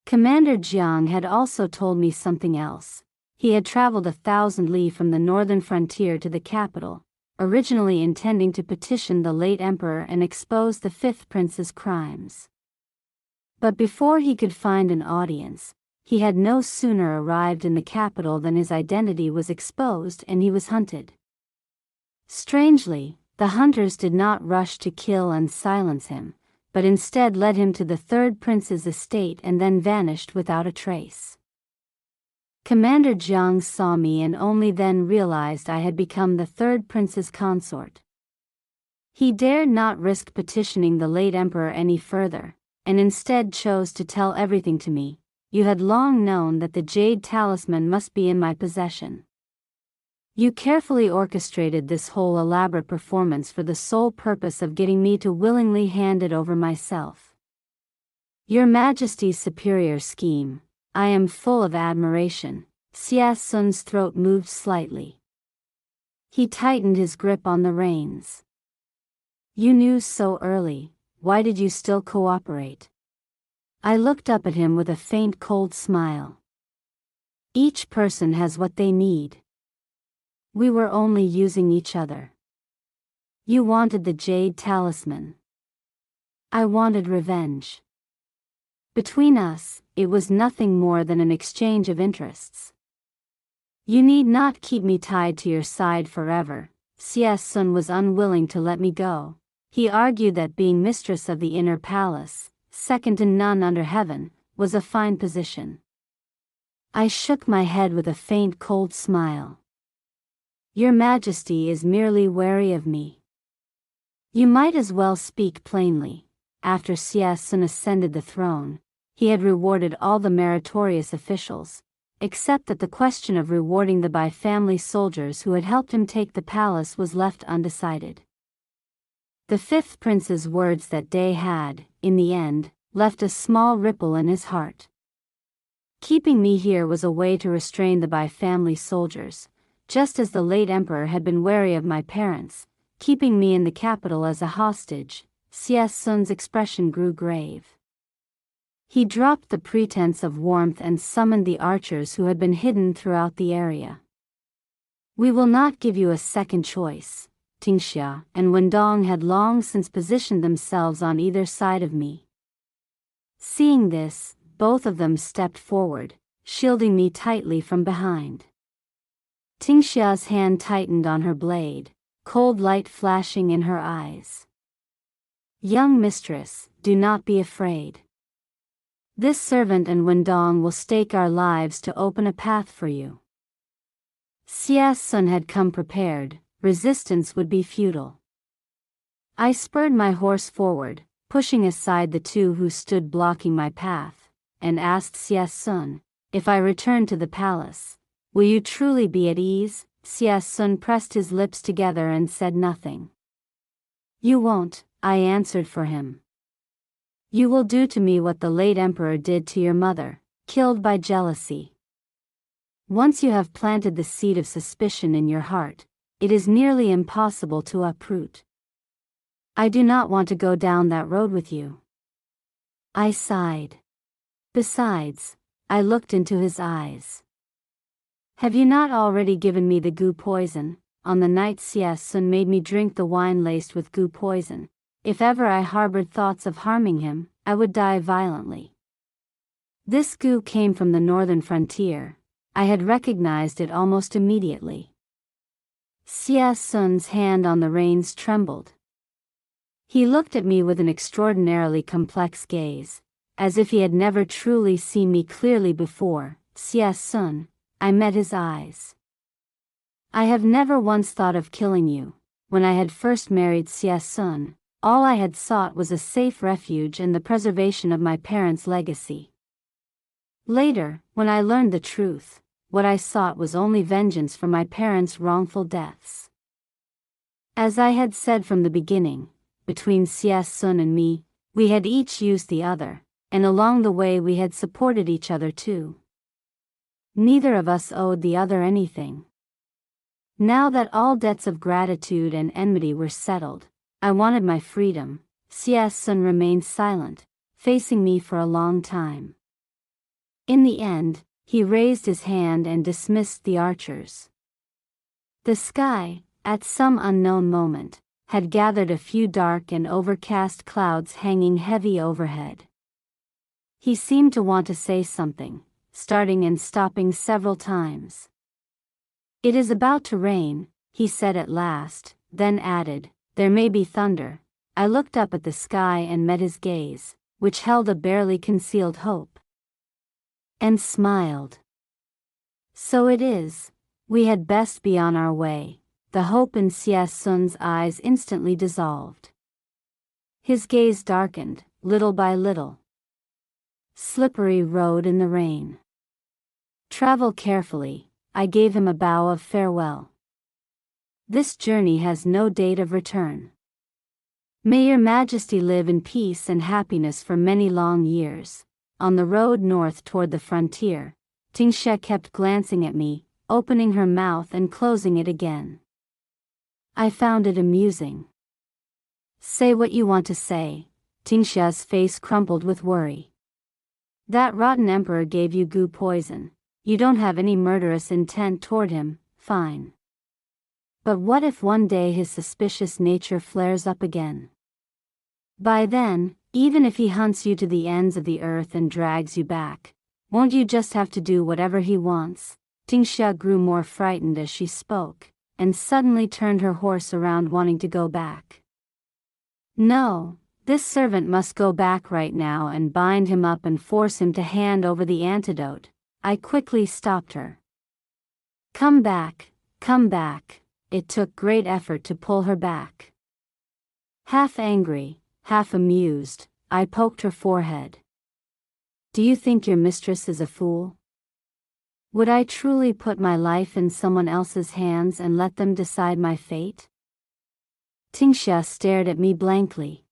Commander Jiang had also told me something else. He had traveled 1,000 li from the northern frontier to the capital, originally intending to petition the late emperor and expose the fifth prince's crimes. But before he could find an audience, he had no sooner arrived in the capital than his identity was exposed and he was hunted. Strangely, the hunters did not rush to kill and silence him, but instead led him to the third prince's estate and then vanished without a trace. Commander Jiang saw me and only then realized I had become the third prince's consort. He dared not risk petitioning the late emperor any further, and instead chose to tell everything to me. You had long known that the jade talisman must be in my possession. You carefully orchestrated this whole elaborate performance for the sole purpose of getting me to willingly hand it over myself. Your Majesty's superior scheme. I am full of admiration. Xie Sun's throat moved slightly. He tightened his grip on the reins. You knew so early, why did you still cooperate? I looked up at him with a faint cold smile. Each person has what they need. We were only using each other. You wanted the jade talisman. I wanted revenge. Between us, it was nothing more than an exchange of interests. You need not keep me tied to your side forever. Xie Sun was unwilling to let me go. He argued that being mistress of the inner palace, second to none under heaven, was a fine position. I shook my head with a faint cold smile. Your Majesty is merely wary of me. You might as well speak plainly. After Xie Sun ascended the throne, he had rewarded all the meritorious officials, except that the question of rewarding the Bai family soldiers who had helped him take the palace was left undecided. The fifth prince's words that day had, in the end, left a small ripple in his heart. Keeping me here was a way to restrain the Bai family soldiers, just as the late emperor had been wary of my parents, keeping me in the capital as a hostage. Xie Sun's expression grew grave. He dropped the pretense of warmth and summoned the archers who had been hidden throughout the area. We will not give you a second choice. Tingxia and Wendong had long since positioned themselves on either side of me. Seeing this, both of them stepped forward, shielding me tightly from behind. Tingxia's hand tightened on her blade, cold light flashing in her eyes. Young mistress, do not be afraid. This servant and Wendong will stake our lives to open a path for you. Xia's son had come prepared, resistance would be futile. I spurred my horse forward, pushing aside the two who stood blocking my path, and asked Xia's son, if I return to the palace, will you truly be at ease? Xia's son pressed his lips together and said nothing. You won't, I answered for him. You will do to me what the late emperor did to your mother, killed by jealousy. Once you have planted the seed of suspicion in your heart, it is nearly impossible to uproot. I do not want to go down that road with you. I sighed. Besides, I looked into his eyes. Have you not already given me the goo poison? On the night Xia's son made me drink the wine laced with goo poison. If ever I harbored thoughts of harming him, I would die violently. This goo came from the northern frontier. I had recognized it almost immediately. Xia's son's hand on the reins trembled. He looked at me with an extraordinarily complex gaze, as if he had never truly seen me clearly before. Xia's son, I met his eyes. I have never once thought of killing you. When I had first married Xia's son, all I had sought was a safe refuge and the preservation of my parents' legacy. Later, when I learned the truth, what I sought was only vengeance for my parents' wrongful deaths. As I had said from the beginning, between Xia's son and me, we had each used the other, and along the way we had supported each other too. Neither of us owed the other anything. Now that all debts of gratitude and enmity were settled, I wanted my freedom. Xia's son remained silent, facing me for a long time. In the end, he raised his hand and dismissed the archers. The sky, at some unknown moment, had gathered a few dark and overcast clouds hanging heavy overhead. He seemed to want to say something, starting and stopping several times. It is about to rain, he said at last, then added, there may be thunder. I looked up at the sky and met his gaze, which held a barely concealed hope. And smiled. So it is, we had best be on our way. The hope in Xia's son's eyes instantly dissolved. His gaze darkened, little by little. Slippery road in the rain. Travel carefully, I gave him a bow of farewell. This journey has no date of return. May your majesty live in peace and happiness for many long years. On the road north toward the frontier, Tingxia kept glancing at me, opening her mouth and closing it again. I found it amusing. Say what you want to say. Tingxia's face crumpled with worry. That rotten emperor gave you goo poison. You don't have any murderous intent toward him, fine. But what if one day his suspicious nature flares up again? By then, even if he hunts you to the ends of the earth and drags you back, won't you just have to do whatever he wants? Tingxia grew more frightened as she spoke, and suddenly turned her horse around wanting to go back. No, this servant must go back right now and bind him up and force him to hand over the antidote. I quickly stopped her. Come back, come back. It took great effort to pull her back. Half angry, half amused, I poked her forehead. Do you think your mistress is a fool? Would I truly put my life in someone else's hands and let them decide my fate? Tingxia stared at me blankly.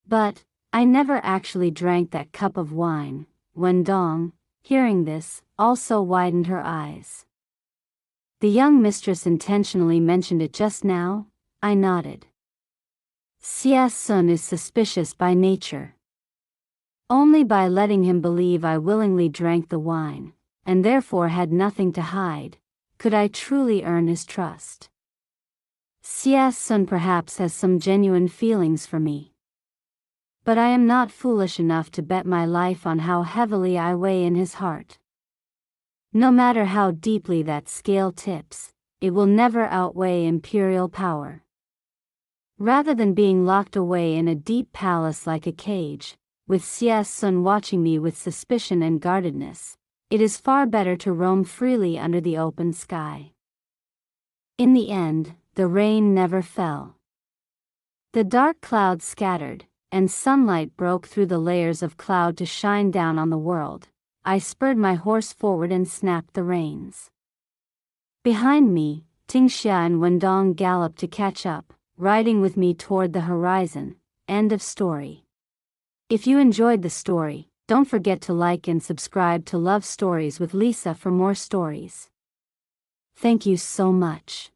But, I never actually drank that cup of wine. Wendong, hearing this, also widened her eyes. The young mistress intentionally mentioned it just now? I nodded. Xia's son is suspicious by nature. Only by letting him believe I willingly drank the wine, and therefore had nothing to hide, could I truly earn his trust. Xia's son perhaps has some genuine feelings for me. But I am not foolish enough to bet my life on how heavily I weigh in his heart. No matter how deeply that scale tips, it will never outweigh imperial power. Rather than being locked away in a deep palace like a cage, with Xie's Sun watching me with suspicion and guardedness, it is far better to roam freely under the open sky. In the end, the rain never fell. The dark clouds scattered, and sunlight broke through the layers of cloud to shine down on the world. I spurred my horse forward and snapped the reins. Behind me, Tingxia and Wendong galloped to catch up, riding with me toward the horizon. End of story. If you enjoyed the story, don't forget to like and subscribe to Love Stories with Lisa for more stories. Thank you so much.